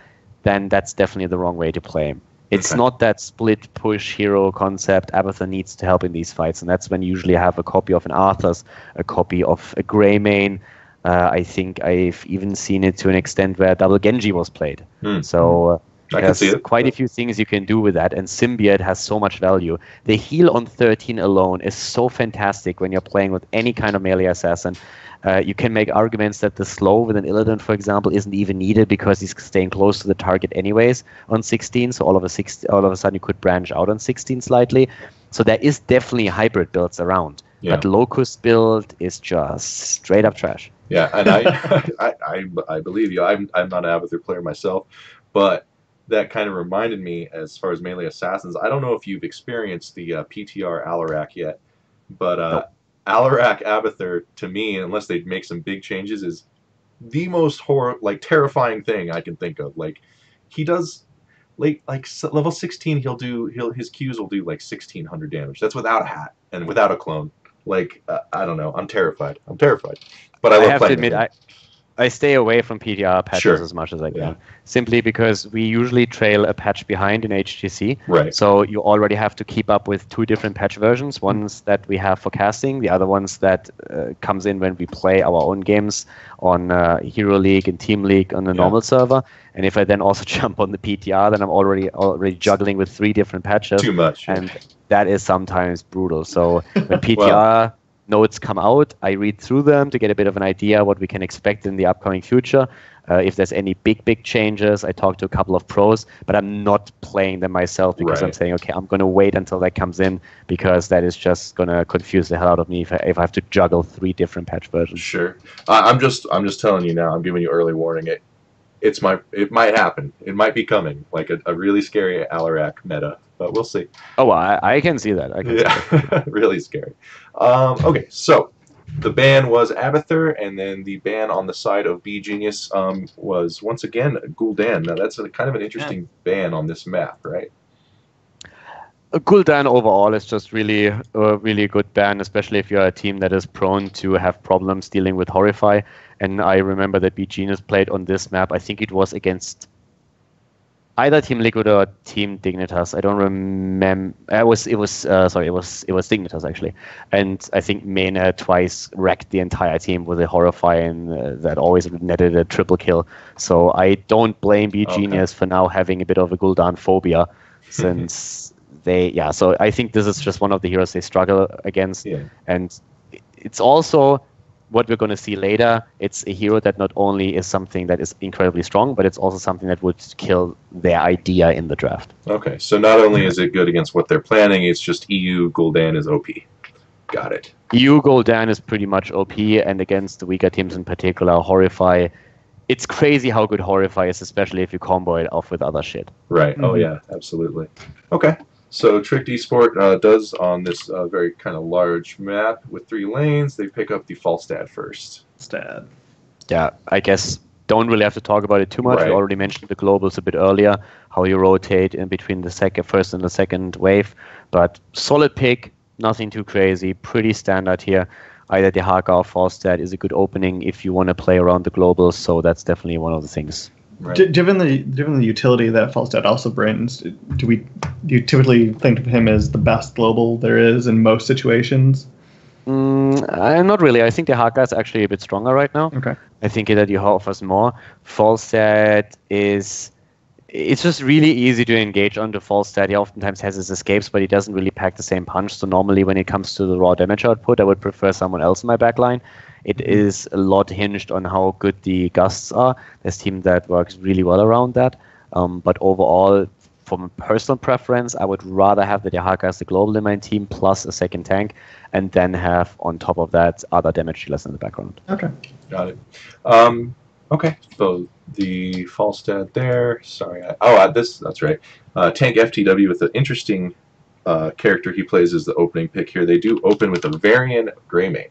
then that's definitely the wrong way to play him. It's not that split push hero concept. Abathur needs to help in these fights, and that's when you usually have a copy of an Arthur's, a copy of a Greymane. I think I've even seen it to an extent where double Genji was played. So there's quite a few things you can do with that, and Symbiote has so much value. The heal on 13 alone is so fantastic when you're playing with any kind of melee assassin. You can make arguments that the slow with an Illidan, for example, isn't even needed because he's staying close to the target anyways on 16. So all of a sudden you could branch out on 16 slightly. So there is definitely hybrid builds around. Yeah. But Locust build is just straight up trash. Yeah, and I believe you. I'm not an Abathur player myself, but that kind of reminded me, as far as melee assassins, I don't know if you've experienced the PTR Alarak yet, but nope. Alarak Abathur, to me, unless they make some big changes, is the most terrifying thing I can think of. Like, he does like level 16, his Qs will do like 1600 damage. That's without a hat and without a clone. Like, I don't know. I'm terrified. But I love have to admit, I stay away from PTR patches as much as I can, simply because we usually trail a patch behind in HGC. Right. So you already have to keep up with two different patch versions. Ones that we have for casting, the other ones that comes in when we play our own games on Hero League and Team League on the normal server. And if I then also jump on the PTR, then I'm already juggling with three different patches. Too much. And that is sometimes brutal. So when PTR notes come out, I read through them to get a bit of an idea what we can expect in the upcoming future. If there's any big changes, I talk to a couple of pros, but I'm not playing them myself because I'm saying, okay, I'm going to wait until that comes in, because that is just going to confuse the hell out of me if I have to juggle three different patch versions. Sure. I'm just telling you now. I'm giving you early warning. It might happen. It might be coming, like a really scary Alarak meta, but we'll see. Oh, I can see that. I can see that. Really scary. Okay, so the ban was Abathur, and then the ban on the side of B Genius was once again Gul'dan. Now that's kind of an interesting ban on this map, right? Gul'dan overall is just really a good ban, especially if you're a team that is prone to have problems dealing with Horrify. And I remember that B Genius played on this map. I think it was against either Team Liquid or Team Dignitas. I don't remember. It was Dignitas actually. And I think Mena twice wrecked the entire team with a Horrify, and that always netted a triple kill. So I don't blame B Genius for now having a bit of a Gul'dan phobia, since so I think this is just one of the heroes they struggle against. Yeah. And it's also what we're going to see later. It's a hero that not only is something that is incredibly strong, but it's also something that would kill their idea in the draft. Okay, so not only is it good against what they're planning, it's just EU Gul'dan is OP. Got it. EU Gul'dan is pretty much OP, and against the weaker teams in particular, Horrify. It's crazy how good Horrify is, especially if you combo it off with other shit. Right. Oh yeah, absolutely. Okay. So Tricked Esport does on this very kind of large map with 3 lanes, they pick up the Falstad first. Stad. Yeah, I guess don't really have to talk about it too much. Right. We already mentioned the globals a bit earlier, how you rotate in between the first and the second wave. But solid pick, nothing too crazy, pretty standard here. Either Dehaka or Falstad is a good opening if you want to play around the globals, so that's definitely one of the things. Right. Given the utility that Falstad also brings, do you typically think of him as the best global there is in most situations? Not really. I think the Haka is actually a bit stronger right now. Okay. I think that he offers more. Falstad it's just really easy to engage onto Falstad. He oftentimes has his escapes, but he doesn't really pack the same punch. So normally when it comes to the raw damage output, I would prefer someone else in my backline. It is a lot hinged on how good the gusts are. There's a team that works really well around that. But overall, from a personal preference, I would rather have the Dehaka as the global in my team plus a second tank, and then have on top of that other damage dealers in the background. Okay. Got it. Okay, so the Falstad there. Sorry. That's right. Tank FTW with an interesting character he plays as the opening pick here. They do open with a Varian Greymane.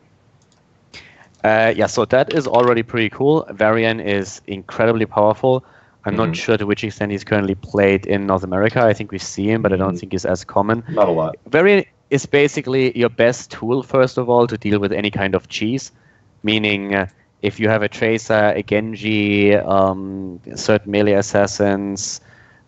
Yeah, so that is already pretty cool. Varian is incredibly powerful. I'm not sure to which extent he's currently played in North America. I think we see him, but I don't think he's as common. Not a lot. Varian is basically your best tool, first of all, to deal with any kind of cheese. Meaning, if you have a Tracer, a Genji, certain melee assassins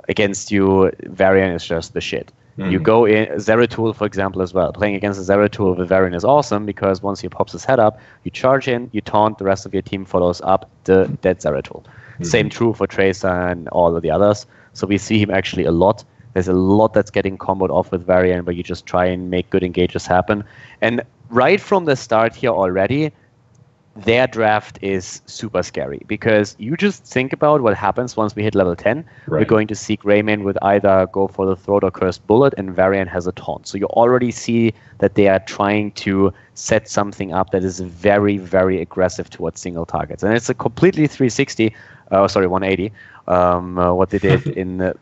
against you, Varian is just the shit. You go in Zeratul, for example, as well. Playing against a Zeratul with Varian is awesome because once he pops his head up, you charge in, you taunt, the rest of your team follows up the dead Zeratul. Same true for Tracer and all of the others. So we see him actually a lot. There's a lot that's getting comboed off with Varian where you just try and make good engages happen. And right from the start here already, their draft is super scary because you just think about what happens once we hit level 10. Right. We're going to see Greymane with either go for the throat or cursed bullet, and Varian has a taunt. So you already see that they are trying to set something up that is very, very aggressive towards single targets. And it's a completely 180. What they did in the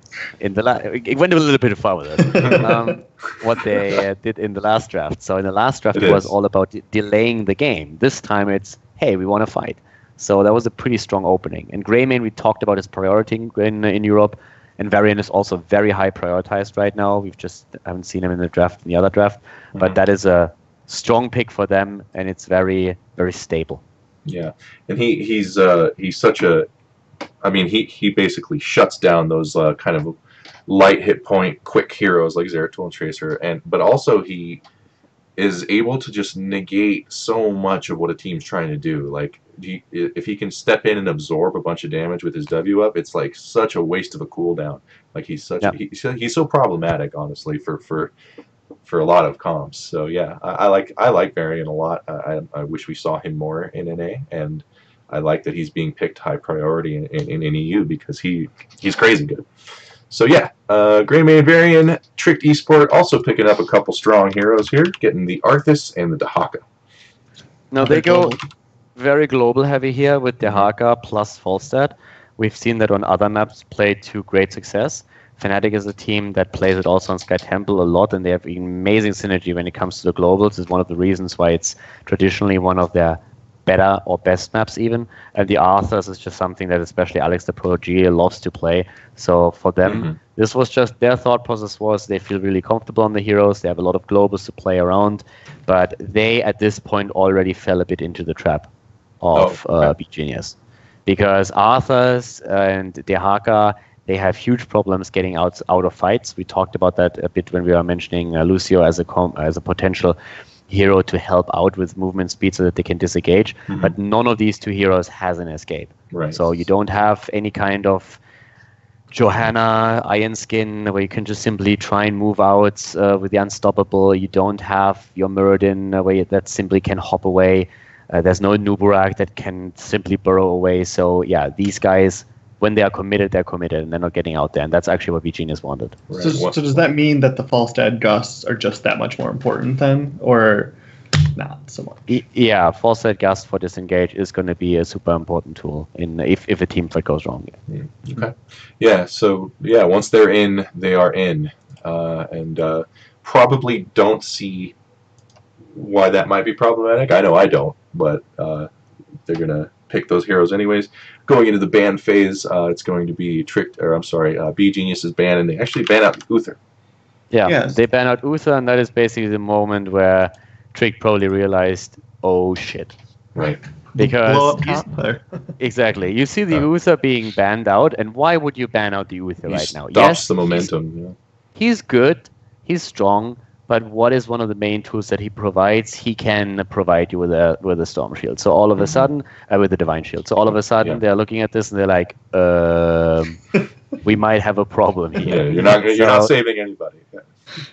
it went a little bit far with it. What they did in the last draft. So in the last draft, it was all about delaying the game. This time it's, hey, we want to fight. So that was a pretty strong opening. And Greymane, we talked about his priority in Europe, and Varian is also very high prioritized right now. We've just haven't seen him in the other draft, but that is a strong pick for them, and it's very, very stable. Yeah, and he's such a, I mean, he basically shuts down those kind of light hit point, quick heroes like Zeratul and Tracer, but also he is able to just negate so much of what a team's trying to do. Like, if he can step in and absorb a bunch of damage with his W up, it's like such a waste of a cooldown. Like he's so problematic, honestly, for a lot of comps. So yeah, I like Varian a lot. I wish we saw him more in NA, and I like that he's being picked high priority in EU because he's crazy good. So yeah, Greymane Varian, Tricked Esport also picking up a couple strong heroes here, getting the Arthas and the Dehaka. Now they go very global heavy here with Dehaka plus Falstad. We've seen that on other maps play to great success. Fnatic is a team that plays it also on Sky Temple a lot, and they have amazing synergy when it comes to the globals. It's one of the reasons why it's traditionally one of their better or best maps even. And the Arthas is just something that especially Alex the Pro G loves to play. So for them, this was just their thought process was they feel really comfortable on the heroes. They have a lot of globals to play around, but they at this point already fell a bit into the trap of BGenius. Because Arthas and Dehaka, they have huge problems getting out of fights. We talked about that a bit when we were mentioning Lucio as a potential hero to help out with movement speed so that they can disengage. But none of these two heroes has an escape. Right. So you don't have any kind of Johanna, Iron Skin, where you can just simply try and move out with the Unstoppable. You don't have your Muradin, where that simply can hop away. There's no Nuburak that can simply burrow away. So yeah, these guys, when they are committed, and they're not getting out there. And that's actually what BGenius wanted. Right. So does that mean that the Falstad Gusts are just that much more important then? Or not so much? Yeah, Falstad Gust for disengage is going to be a super important tool if a team fight goes wrong. Okay. Yeah, so yeah, once they're in, they are in. And probably don't see why that might be problematic. I know I don't, but they're pick those heroes anyways. Going into the ban phase, it's going to be B Genius's ban, and they actually ban out Uther. Yeah, Yes. they ban out Uther, and that is basically the moment where Trick probably realized, oh shit. Right. Because blow up top there. exactly, you see the Uther being banned out, and why would you ban out the Uther right now? Stops the momentum. He's good, he's strong, but what is one of the main tools that he provides? He can provide you with a Storm Shield. So all of a sudden, with a Divine Shield. So all of a sudden, they're looking at this and they're like, we might have a problem here. Yeah, you're not saving anybody. Yeah.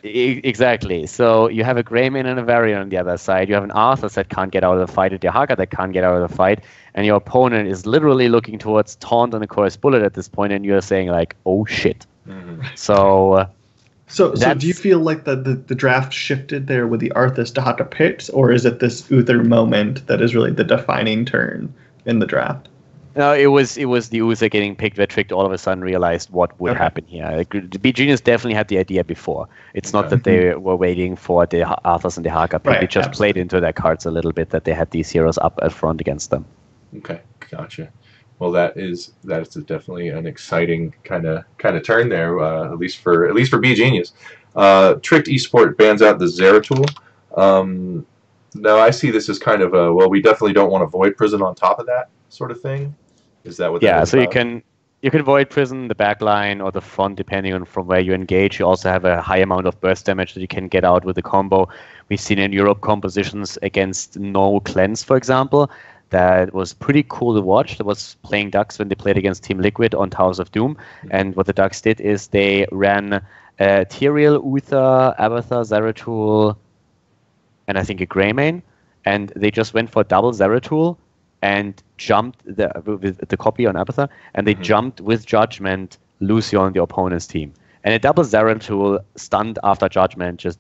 Exactly. So you have a Greymane and a Varian on the other side. You have an Arthas that can't get out of the fight, a Dehaka that can't get out of the fight, and your opponent is literally looking towards Taunt and the Cursed Bullet at this point, and you're saying like, oh shit. So do you feel like the draft shifted there with the Arthas Dehaka picks, or is it this Uther moment that is really the defining turn in the draft? No, it was the Uther getting picked where Trick all of a sudden realized what would happen here. B Genius definitely had the idea before. It's not that they were waiting for the Arthas and the Dehaka pick. They just played into their cards a little bit that they had these heroes up at front against them. Okay, gotcha. Well, that is definitely an exciting kind of turn there, at least for B Genius. Tricked Esport bans out the Zeratul. No, I see this as kind of we definitely don't want to Void Prison on top of that sort of thing. Is that what? Yeah, so you can Void Prison the back line or the front depending on from where you engage. You also have a high amount of burst damage that you can get out with the combo. We've seen in Europe compositions against no cleanse, for example. That was pretty cool to watch. That was playing Ducks when they played against Team Liquid on Towers of Doom. And what the Ducks did is they ran Tyrael, Uther, Abathur, Zeratul, and I think a Greymane. And they just went for double Zeratul and jumped with the copy on Abathur, and they jumped with Judgment Lucio on the opponent's team. And a double Zeratul stunned after Judgment just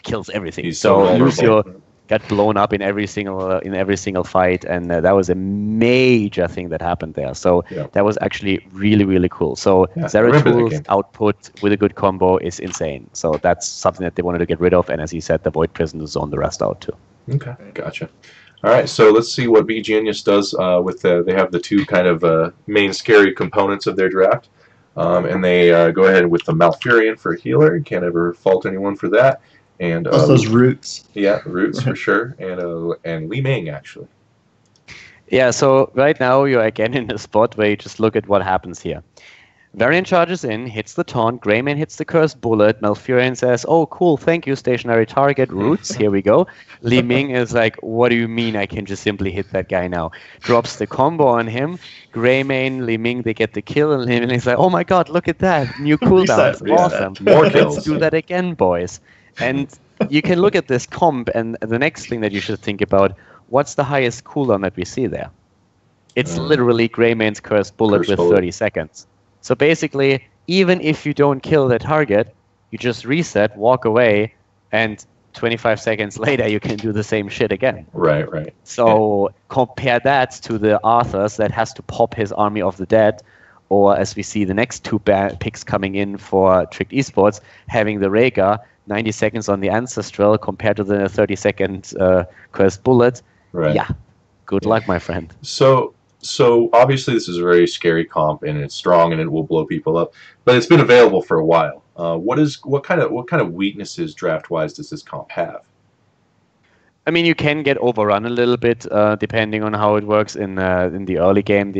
kills everything. So Lucio got blown up in every single fight, and that was a major thing that happened there. So that was actually really, really cool. So Zeratul's output with a good combo is insane. So that's something that they wanted to get rid of, and as you said, the Void Prison to zone the rest out too. Okay, gotcha. All right, so let's see what B Genius does with they have the two kind of main scary components of their draft, and they go ahead with the Malfurion for a healer. Can't ever fault anyone for that. And those roots. Yeah, roots for sure, and Li Ming actually. Yeah, so right now you're again in a spot where you just look at what happens here. Varian charges in, hits the taunt, Greymane hits the Cursed Bullet, Malfurion says, oh cool, thank you, stationary target, roots, here we go. Li Ming is like, what do you mean I can just simply hit that guy now? Drops the combo on him, Greymane, Li Ming, they get the kill, and Li Ming is like, oh my god, look at that, new cooldowns, awesome. More kills. Let's do that again, boys. And you can look at this comp, and the next thing that you should think about, what's the highest cooldown that we see there? It's literally Greymane's Cursed Bullet with 30 seconds. So basically, even if you don't kill the target, you just reset, walk away, and 25 seconds later you can do the same shit again. Right. So compare that to the Arthas that has to pop his Army of the Dead, or as we see the next two picks coming in for Tricked Esports, having the Rhaegar, 90 seconds on the Ancestral compared to the 30-second Cursed Bullet. Right. Yeah, good luck, my friend. So obviously this is a very scary comp, and it's strong, and it will blow people up. But it's been available for a while. What kind of weaknesses draft-wise does this comp have? I mean, you can get overrun a little bit depending on how it works in the early game.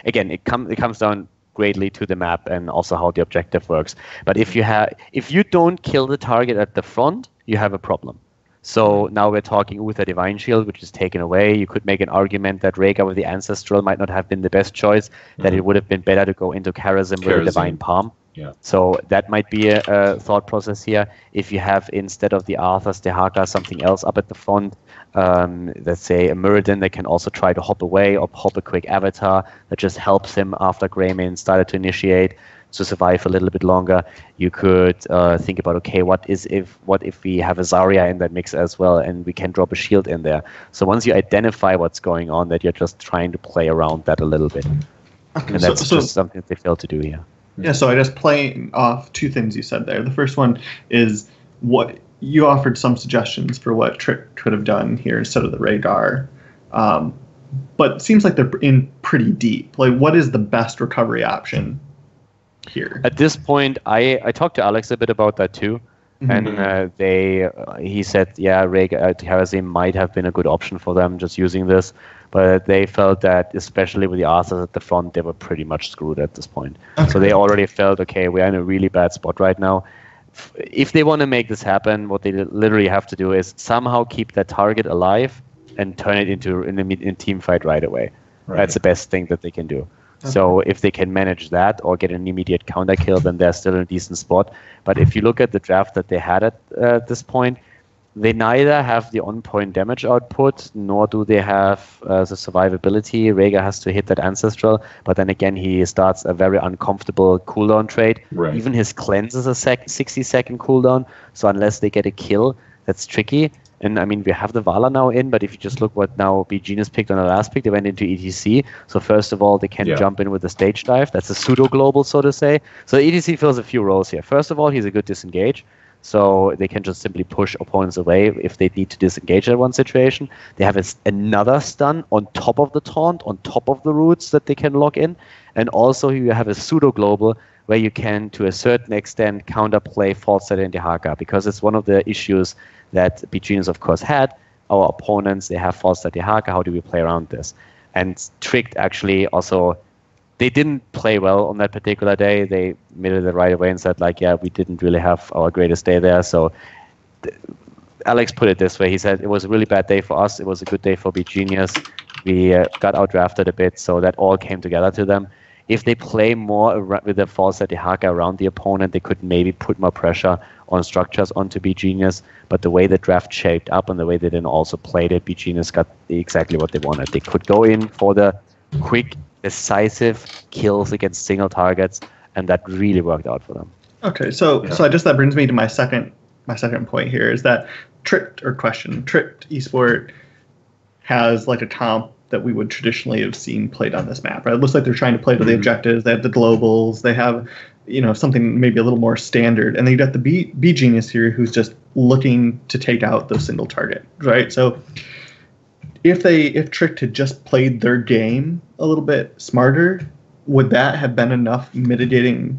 Again, it comes down greatly to the map and also how the objective works. But if you don't kill the target at the front, you have a problem. So now we're talking Uther Divine Shield, which is taken away. You could make an argument that Rhaegar with the Ancestral might not have been the best choice, that it would have been better to go into Karazim with a Divine Palm. Yeah. So that might be a thought process here. If you have, instead of the Arthas, Dehaka, something else up at the front, let's say a Muradin that can also try to hop away or pop a quick Avatar that just helps him after Greymane started to initiate to survive a little bit longer. You could think about, okay, what if we have a Zarya in that mix as well, and we can drop a shield in there. So once you identify what's going on, that you're just trying to play around that a little bit. Okay, and that's just something that they failed to do here. Yeah, so I just playing off two things you said there. The first one is what you offered some suggestions for what Trick could have done here instead of the Rhaegar. but it seems like they're in pretty deep. Like, what is the best recovery option here? At this point, I talked to Alex a bit about that too. And he said, yeah, Heresy might have been a good option for them just using this, but they felt that, especially with the Arthurs at the front, they were pretty much screwed at this point. Okay. So they already felt, okay, we're in a really bad spot right now. If they want to make this happen, what they literally have to do is somehow keep that target alive and turn it into a team fight right away. Right. That's the best thing that they can do. Okay. So if they can manage that or get an immediate counter kill, then they're still in a decent spot. But if you look at the draft that they had at this point, they neither have the on-point damage output, nor do they have the survivability. Rhaegar has to hit that Ancestral, but then again, he starts a very uncomfortable cooldown trade. Right. Even his cleanse is a 60-second cooldown, so unless they get a kill, that's tricky. And I mean, we have the Vala now in, but if you just look what now BGenius picked on the last pick, they went into ETC. So first of all, they can jump in with the stage dive. That's a pseudo-global, so to say. So ETC fills a few roles here. First of all, he's a good disengage. So they can just simply push opponents away if they need to disengage at one situation. They have another stun on top of the taunt, on top of the roots that they can lock in. And also you have a pseudo-global where you can, to a certain extent, counterplay False Set into Haka, because it's one of the issues that BGenius, of course, had. Our opponents, they have False Set Haka. How do we play around this? And Tricked actually also, they didn't play well on that particular day. They admitted it right away and said, like, yeah, we didn't really have our greatest day there. So Alex put it this way. He said, it was a really bad day for us. It was a good day for BGenius. We got outdrafted a bit, so that all came together to them. If they play more with the False Set Haka around the opponent, they could maybe put more pressure on structures onto BGenius. But the way the draft shaped up and the way they then also played it, BGenius got exactly what they wanted. They could go in for the quick, decisive kills against single targets, and that really worked out for them. Okay, so I guess that brings me to my second point here is that Tricked Esport has like a comp that we would traditionally have seen played on this map, right? It looks like they're trying to play to the objectives. They have the globals. They have, something maybe a little more standard. And then you got the BGenius here who's just looking to take out the single target, right? So if Tricked had just played their game a little bit smarter, would that have been enough to mitigate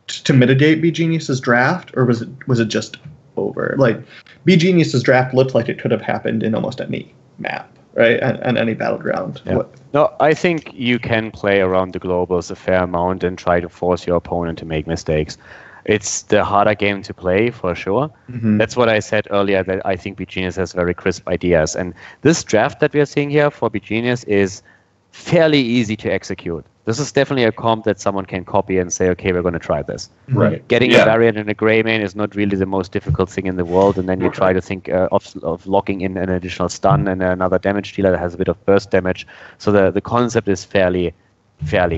BGenius's draft, or was it just over? Like, BGenius's draft looked like it could have happened in almost any map, right? And any battleground. Yeah. No, I think you can play around the globals a fair amount and try to force your opponent to make mistakes. It's the harder game to play, for sure. Mm-hmm. That's what I said earlier, that I think BGenius has very crisp ideas. And this draft that we are seeing here for BGenius is fairly easy to execute. This is definitely a comp that someone can copy and say, okay, we're going to try this. Right. Getting a variant and a Greymane is not really the most difficult thing in the world, and then you try to think of locking in an additional stun and another damage dealer that has a bit of burst damage. So the concept is fairly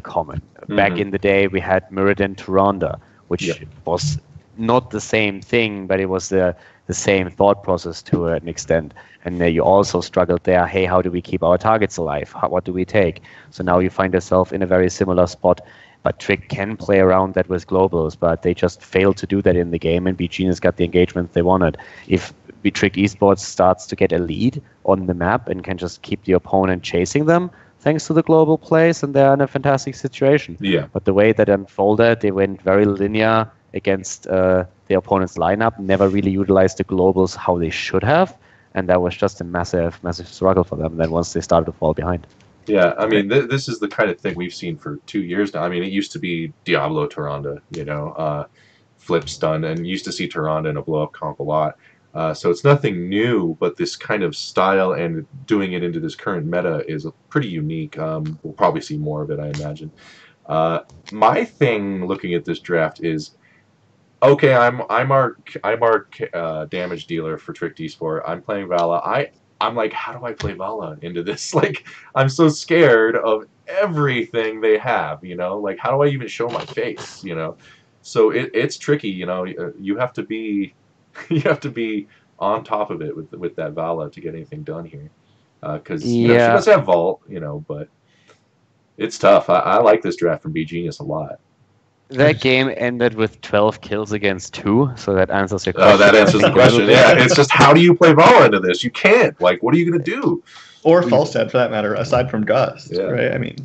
common. Back in the day, we had Mirrodin Tyrande, which was not the same thing, but it was the same thought process to an extent. And you also struggled there, hey, how do we keep our targets alive? What do we take? So now you find yourself in a very similar spot. But Trick can play around that with globals, but they just failed to do that in the game, and BGenius got the engagement they wanted. If Trick Esports starts to get a lead on the map and can just keep the opponent chasing them, thanks to the global plays, and they're in a fantastic situation. Yeah. But the way that unfolded, they went very linear against the opponent's lineup, never really utilized the globals how they should have, and that was just a massive struggle for them then once they started to fall behind. Yeah, I mean, this is the kind of thing we've seen for 2 years now. I mean, it used to be Diablo Tyrande, flip stun, and used to see Tyrande in a blow-up comp a lot. So it's nothing new, but this kind of style and doing it into this current meta is pretty unique. We'll probably see more of it, I imagine. My thing looking at this draft is, okay, I'm our damage dealer for Tricked Esport. I'm playing Vala. I'm like, how do I play Vala into this? Like, I'm so scared of everything they have, Like, how do I even show my face, So it's tricky, You have to be on top of it with that Vala to get anything done here. Because she does have Vault, but it's tough. I like this draft from BGenius a lot. That game ended with 12 kills against 2, so that answers your Oh, question. that answers the question. Yeah, it's just how do you play Vala into this? You can't. Like, what are you going to do? Or Falstead, for that matter, aside from Gust, right? I mean,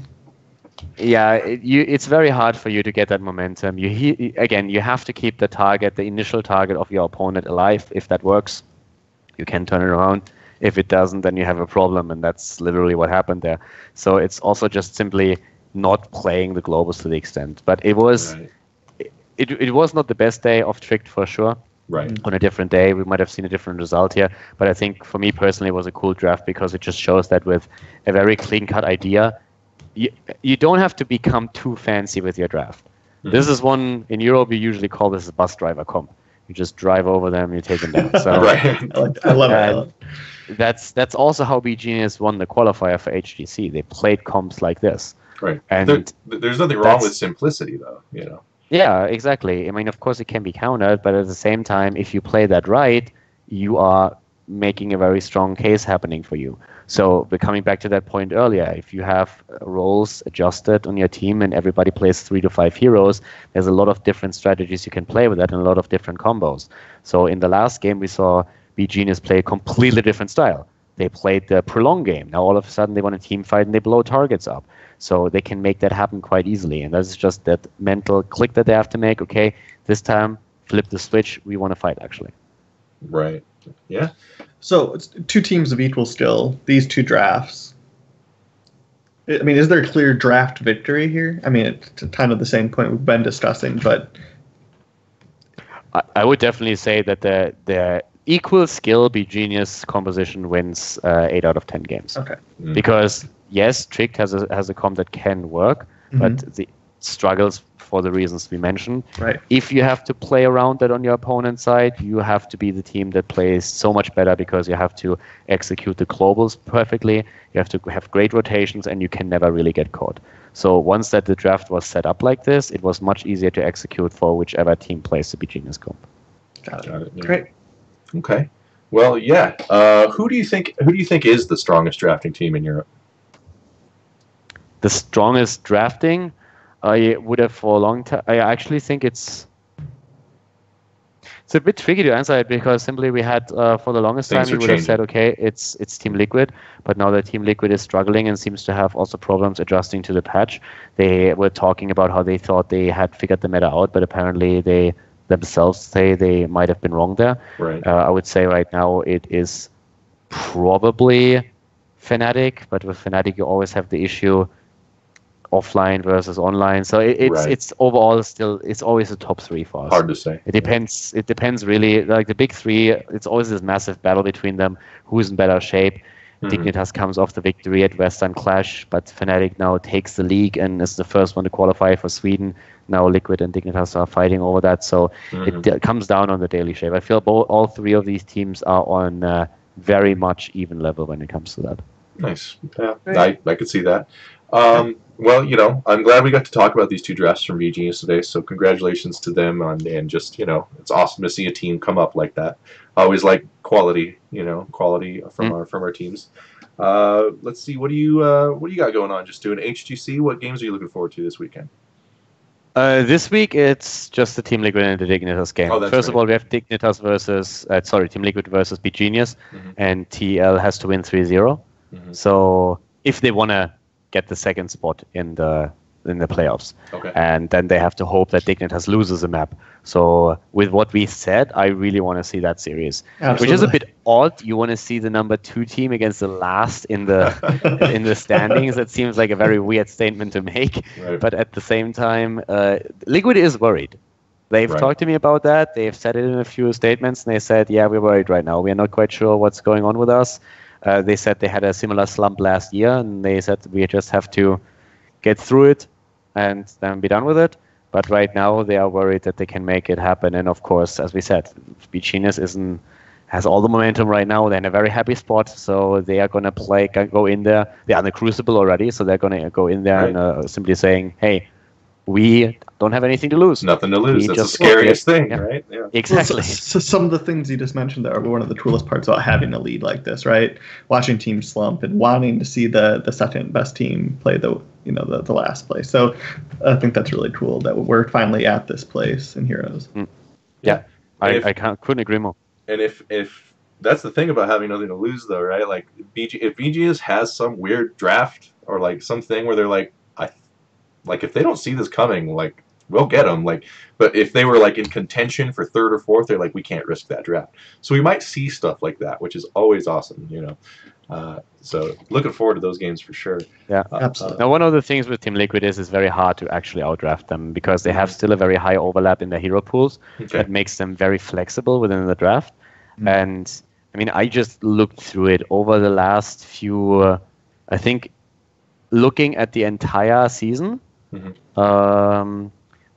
yeah, it's very hard for you to get that momentum. Again, you have to keep the initial target of your opponent alive. If that works, you can turn it around. If it doesn't, then you have a problem, and that's literally what happened there. So it's also just simply not playing the globals to the extent. But it was it was not the best day of Tricked for sure. Right. On a different day, we might have seen a different result here. But I think for me personally, it was a cool draft because it just shows that with a very clean-cut idea, you don't have to become too fancy with your draft. Mm-hmm. This is one, in Europe, we usually call this a bus driver comp. You just drive over them, you take them down. So, right. I love it. That's also how BGenius won the qualifier for HGC. They played comps like this. Right. And there's nothing wrong with simplicity, though. You know. Yeah, exactly. I mean, of course, it can be countered, but at the same time, if you play that right, you are making a very strong case happening for you. So, we're coming back to that point earlier. If you have roles adjusted on your team and everybody plays 3 to 5 heroes, there's a lot of different strategies you can play with that and a lot of different combos. So, in the last game, we saw BGenius play a completely different style. They played the prolonged game. Now, all of a sudden, they want a team fight and they blow targets up. So they can make that happen quite easily. And that's just that mental click that they have to make. Okay, this time, flip the switch. We want to fight, actually. Right. Yeah. So it's 2 teams of equal skill, these 2 drafts. I mean, is there a clear draft victory here? I mean, it's kind of the same point we've been discussing, but... I would definitely say that the equal skill BGenius composition wins 8 out of 10 games. Okay. Mm. Because... yes, Tricked has a comp that can work, but the struggles for the reasons we mentioned. Right. If you have to play around that on your opponent's side, you have to be the team that plays so much better because you have to execute the globals perfectly. You have to have great rotations, and you can never really get caught. So once that the draft was set up like this, it was much easier to execute for whichever team plays the BGenius comp. Got it. Yeah. Great. Okay. Well, yeah. Who do you think is the strongest drafting team in Europe? The strongest drafting, I would have for a long time. I actually think it's a bit tricky to answer it because simply we had for the longest time we would have said, okay, it's Team Liquid, but now that Team Liquid is struggling and seems to have also problems adjusting to the patch. They were talking about how they thought they had figured the meta out, but apparently they themselves say they might have been wrong there. Right. I would say right now it is probably Fnatic, but with Fnatic you always have the issue offline versus online, so it's overall still it's always a top 3 for us. Hard to say. It depends. It depends really. Like the big 3, it's always this massive battle between them. Who's in better shape? Dignitas comes off the victory at Western Clash, but Fnatic now takes the league and is the first one to qualify for Sweden. Now Liquid and Dignitas are fighting over that, so it comes down on the daily shape. I feel all 3 of these teams are on very much even level when it comes to that. Nice. Yeah, I could see that. Well, I'm glad we got to talk about these 2 drafts from BGenius today, so congratulations to them, and just, it's awesome to see a team come up like that. I always like quality, quality from our teams. Let's see, what do you got going on? Just doing HGC? What games are you looking forward to this weekend? This week it's just the Team Liquid and the Dignitas game. First of all, we have Dignitas versus Team Liquid versus BGenius, and TL has to win 3-0. So if they want to get the second spot in the playoffs, and then they have to hope that Dignitas loses a map. So with what we said, I really want to see that series, which is a bit odd. You want to see the number 2 team against the last in the in the standings. That seems like a very weird statement to make. Right. But at the same time, Liquid is worried. They've talked to me about that. They've said it in a few statements, and they said, yeah, we're worried right now. We're not quite sure what's going on with us. They said they had a similar slump last year, and they said we just have to get through it and then be done with it. But right now, they are worried that they can make it happen. And of course, as we said, BGenius has all the momentum right now. They're in a very happy spot, so they are going to go in there. They are in the Crucible already, so they're going to go in there and simply saying, hey, we don't have anything to lose. Nothing to lose. We That's the just scariest thing, Yeah. right? Yeah. Exactly. Well, so some of the things you just mentioned there are one of the coolest parts about having a lead like this, right? Watching teams slump and wanting to see the second best team play the last place. So I think that's really cool that we're finally at this place in Heroes. Yeah, And I couldn't agree more. And if that's the thing about having nothing to lose, though, right? Like if BGS has some weird draft or like something where they're like, if they don't see this coming, like we'll get them. Like, but if they were like in contention for third or fourth, they're like, we can't risk that draft. So we might see stuff like that, which is always awesome, So looking forward to those games for sure. Yeah, absolutely. Now, one of the things with Team Liquid is it's very hard to actually outdraft them because they have still a very high overlap in their hero pools that makes them very flexible within the draft. And I mean, I just looked through it over the last few, I think, looking at the entire season.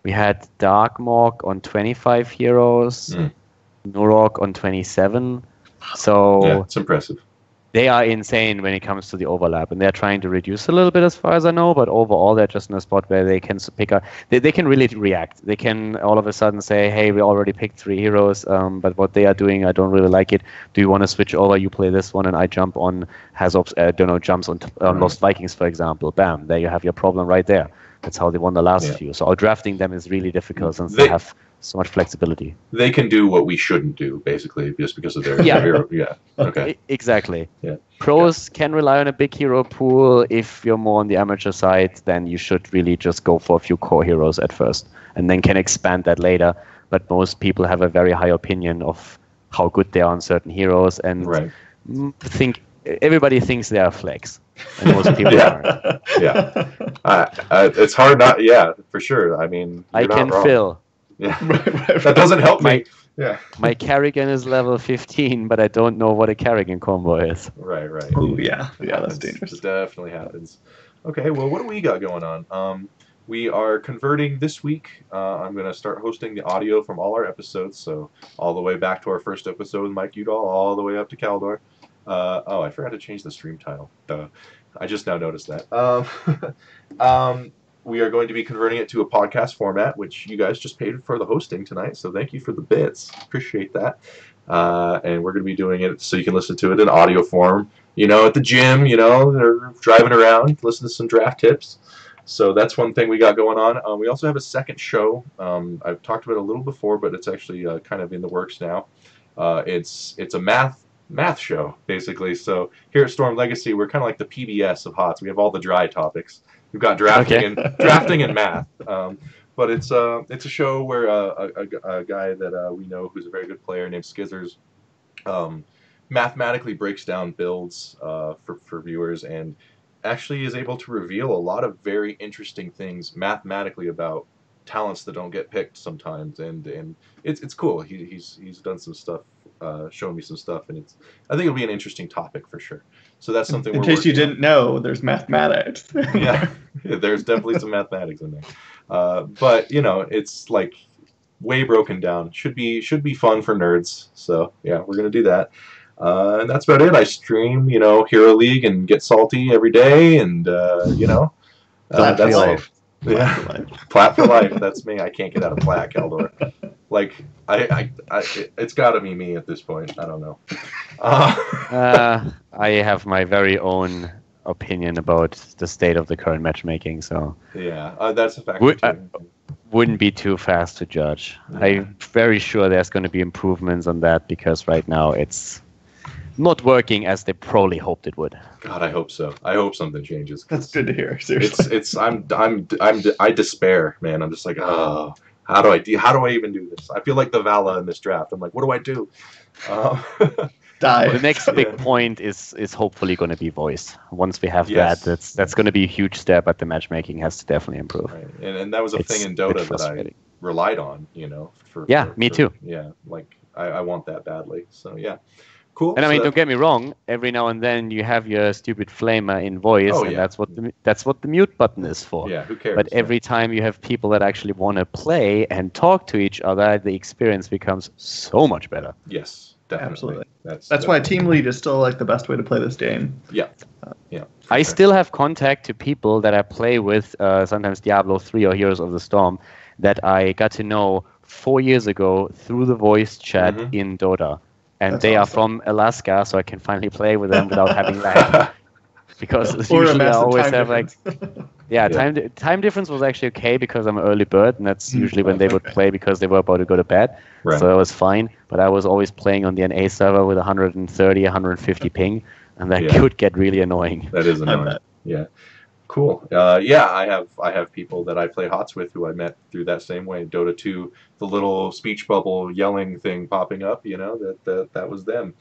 We had Darkmog on 25 heroes, Nurok on 27. So yeah, it's impressive. They are insane when it comes to the overlap, and they're trying to reduce a little bit as far as I know, but overall they're just in a spot where they can pick up, they can really react. They can all of a sudden say, hey, we already picked 3 heroes, but what they are doing, I don't really like it. Do you want to switch over? You play this one and I jump on jumps on Lost Vikings, for example. Bam, there you have your problem right there. That's how they won the last few. So outdrafting them is really difficult since they have so much flexibility. They can do what we shouldn't do, basically, just because of their hero. Yeah. Okay. Exactly. Yeah. Pros can rely on a big hero pool. If you're more on the amateur side, then you should really just go for a few core heroes at first, and then can expand that later. But most people have a very high opinion of how good they are on certain heroes, and everybody thinks they are flex, and most people aren't. Yeah. It's hard not. Yeah, for sure. I mean, I can fill. Yeah, that doesn't help me. My Carrigan is level 15, but I don't know what a Carrigan combo is. Right. Oh yeah, that's dangerous. It definitely happens. Okay, well, what do we got going on? We are converting this week. I'm going to start hosting the audio from all our episodes, so all the way back to our first episode with Mike Udall, all the way up to Khaldor. I forgot to change the stream title. I just now noticed that. We are going to be converting it to a podcast format, which you guys just paid for the hosting tonight, so thank you for the bits. Appreciate that. And we're going to be doing it so you can listen to it in audio form, at the gym, or driving around, listen to some draft tips. So that's one thing we got going on. We also have a second show. I've talked about it a little before, but it's actually kind of in the works now. It's a math show, basically. So here at Storm Legacy, we're kind of like the PBS of HOTS. We have all the dry topics. We've got drafting and math. But it's a show where a guy that we know who's a very good player named Skizzers mathematically breaks down builds for viewers and actually is able to reveal a lot of very interesting things mathematically about talents that don't get picked sometimes, and it's cool. He's done some stuff, shown me some stuff, and I think it'll be an interesting topic for sure. So that's something. In case you didn't know, there's mathematics. Yeah, there's definitely some mathematics in there, but it's like way broken down. Should be fun for nerds. So yeah, we're gonna do that. And that's about it. I stream, Hero League and get salty every day, and Plat for life. Yeah, Plat for life. That's me. I can't get out of Plat, Calor. Like it's got to be me at this point. I don't know. I have my very own opinion about the state of the current matchmaking. So yeah, that's a factor. Wouldn't be too fast to judge. Yeah. I'm very sure there's going to be improvements on that because right now it's not working as they probably hoped it would. God, I hope so. I hope something changes. That's good to hear. Seriously, I despair, man. I'm just like, oh, how do I even do this? I feel like the Vala in this draft. I'm like, what do I do? Die. The next big point is hopefully going to be voice. Once we have that's going to be a huge step, but the matchmaking has to definitely improve. Right. And that was a thing in Dota that I relied on, me too. Yeah, like I want that badly. So yeah. Cool. And I mean, don't get me wrong. Every now and then you have your stupid flamer in voice, and that's what the mute button is for. Yeah, who cares? But every time you have people that actually want to play and talk to each other, the experience becomes so much better. Yes, definitely. Absolutely. That's why team lead is still like the best way to play this game. Yeah. I still have contact to people that I play with, sometimes Diablo 3 or Heroes of the Storm, that I got to know 4 years ago through the voice chat Mhm. in Dota. And That's they are awesome. from Alaska, so I can finally play with them without having lag. Because Or a usually I massive always time have like, difference. yeah, Yeah. time difference was actually okay because I'm an early bird, and that's usually when they would Okay. play because they were about to go to bed. Right. So it was fine. But I was always playing on the NA server with 130, 150 ping, and that Yeah. could get really annoying. That is I annoying. bet. Yeah. Cool. Yeah, I have people that I play HOTS with who I met through that same way. Dota 2, the little speech bubble yelling thing popping up, that was them.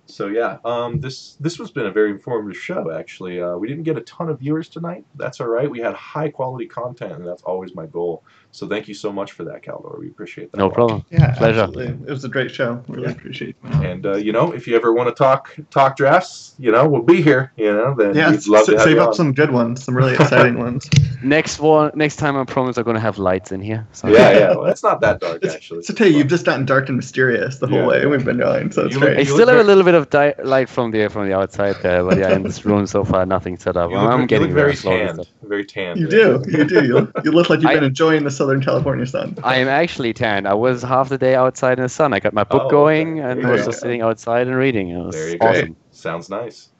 So yeah, this has been a very informative show. Actually, we didn't get a ton of viewers tonight. That's all right. We had high quality content, and that's always my goal. So thank you so much for that, Khaldor. We appreciate that. No problem. Yeah, Pleasure. absolutely. It was a great show. Really Yeah. appreciate it. And if you ever want to talk drafts, we'll be here. Then Yeah, we'd love to have save you up on. some good ones, some really exciting ones. Next time I promise I'm gonna have lights in here. So. Yeah. Well, it's not that dark actually. It's okay. You've just gotten dark and mysterious the whole Yeah, way yeah. we've been going, so it's You look- great. I you still have very- a little bit of light from the outside there, but yeah, in this room so far nothing set up. You look, I'm you getting look very there slowly. tanned. Very tanned. You there. do. You look like you've been enjoying the Southern California sun. I am actually tan. I was half the day outside in the sun. I got my book Oh, going okay. and There was you just go. sitting outside and reading. It was There you go. awesome. Sounds nice.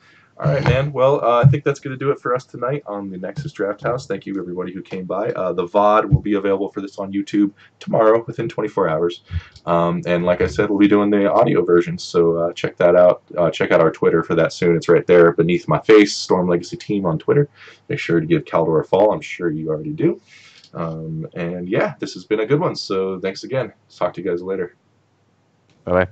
All right, man. Well, I think that's going to do it for us tonight on the Nexus Drafthouse. Thank you, everybody who came by. The VOD will be available for this on YouTube tomorrow within 24 hours. And like I said, we'll be doing the audio version, so check that out. Check out our Twitter for that soon. It's right there beneath my face, Storm Legacy Team on Twitter. Make sure to give Khaldor a follow. I'm sure you already do. And yeah, this has been a good one, so thanks again. Talk to you guys later. Bye-bye.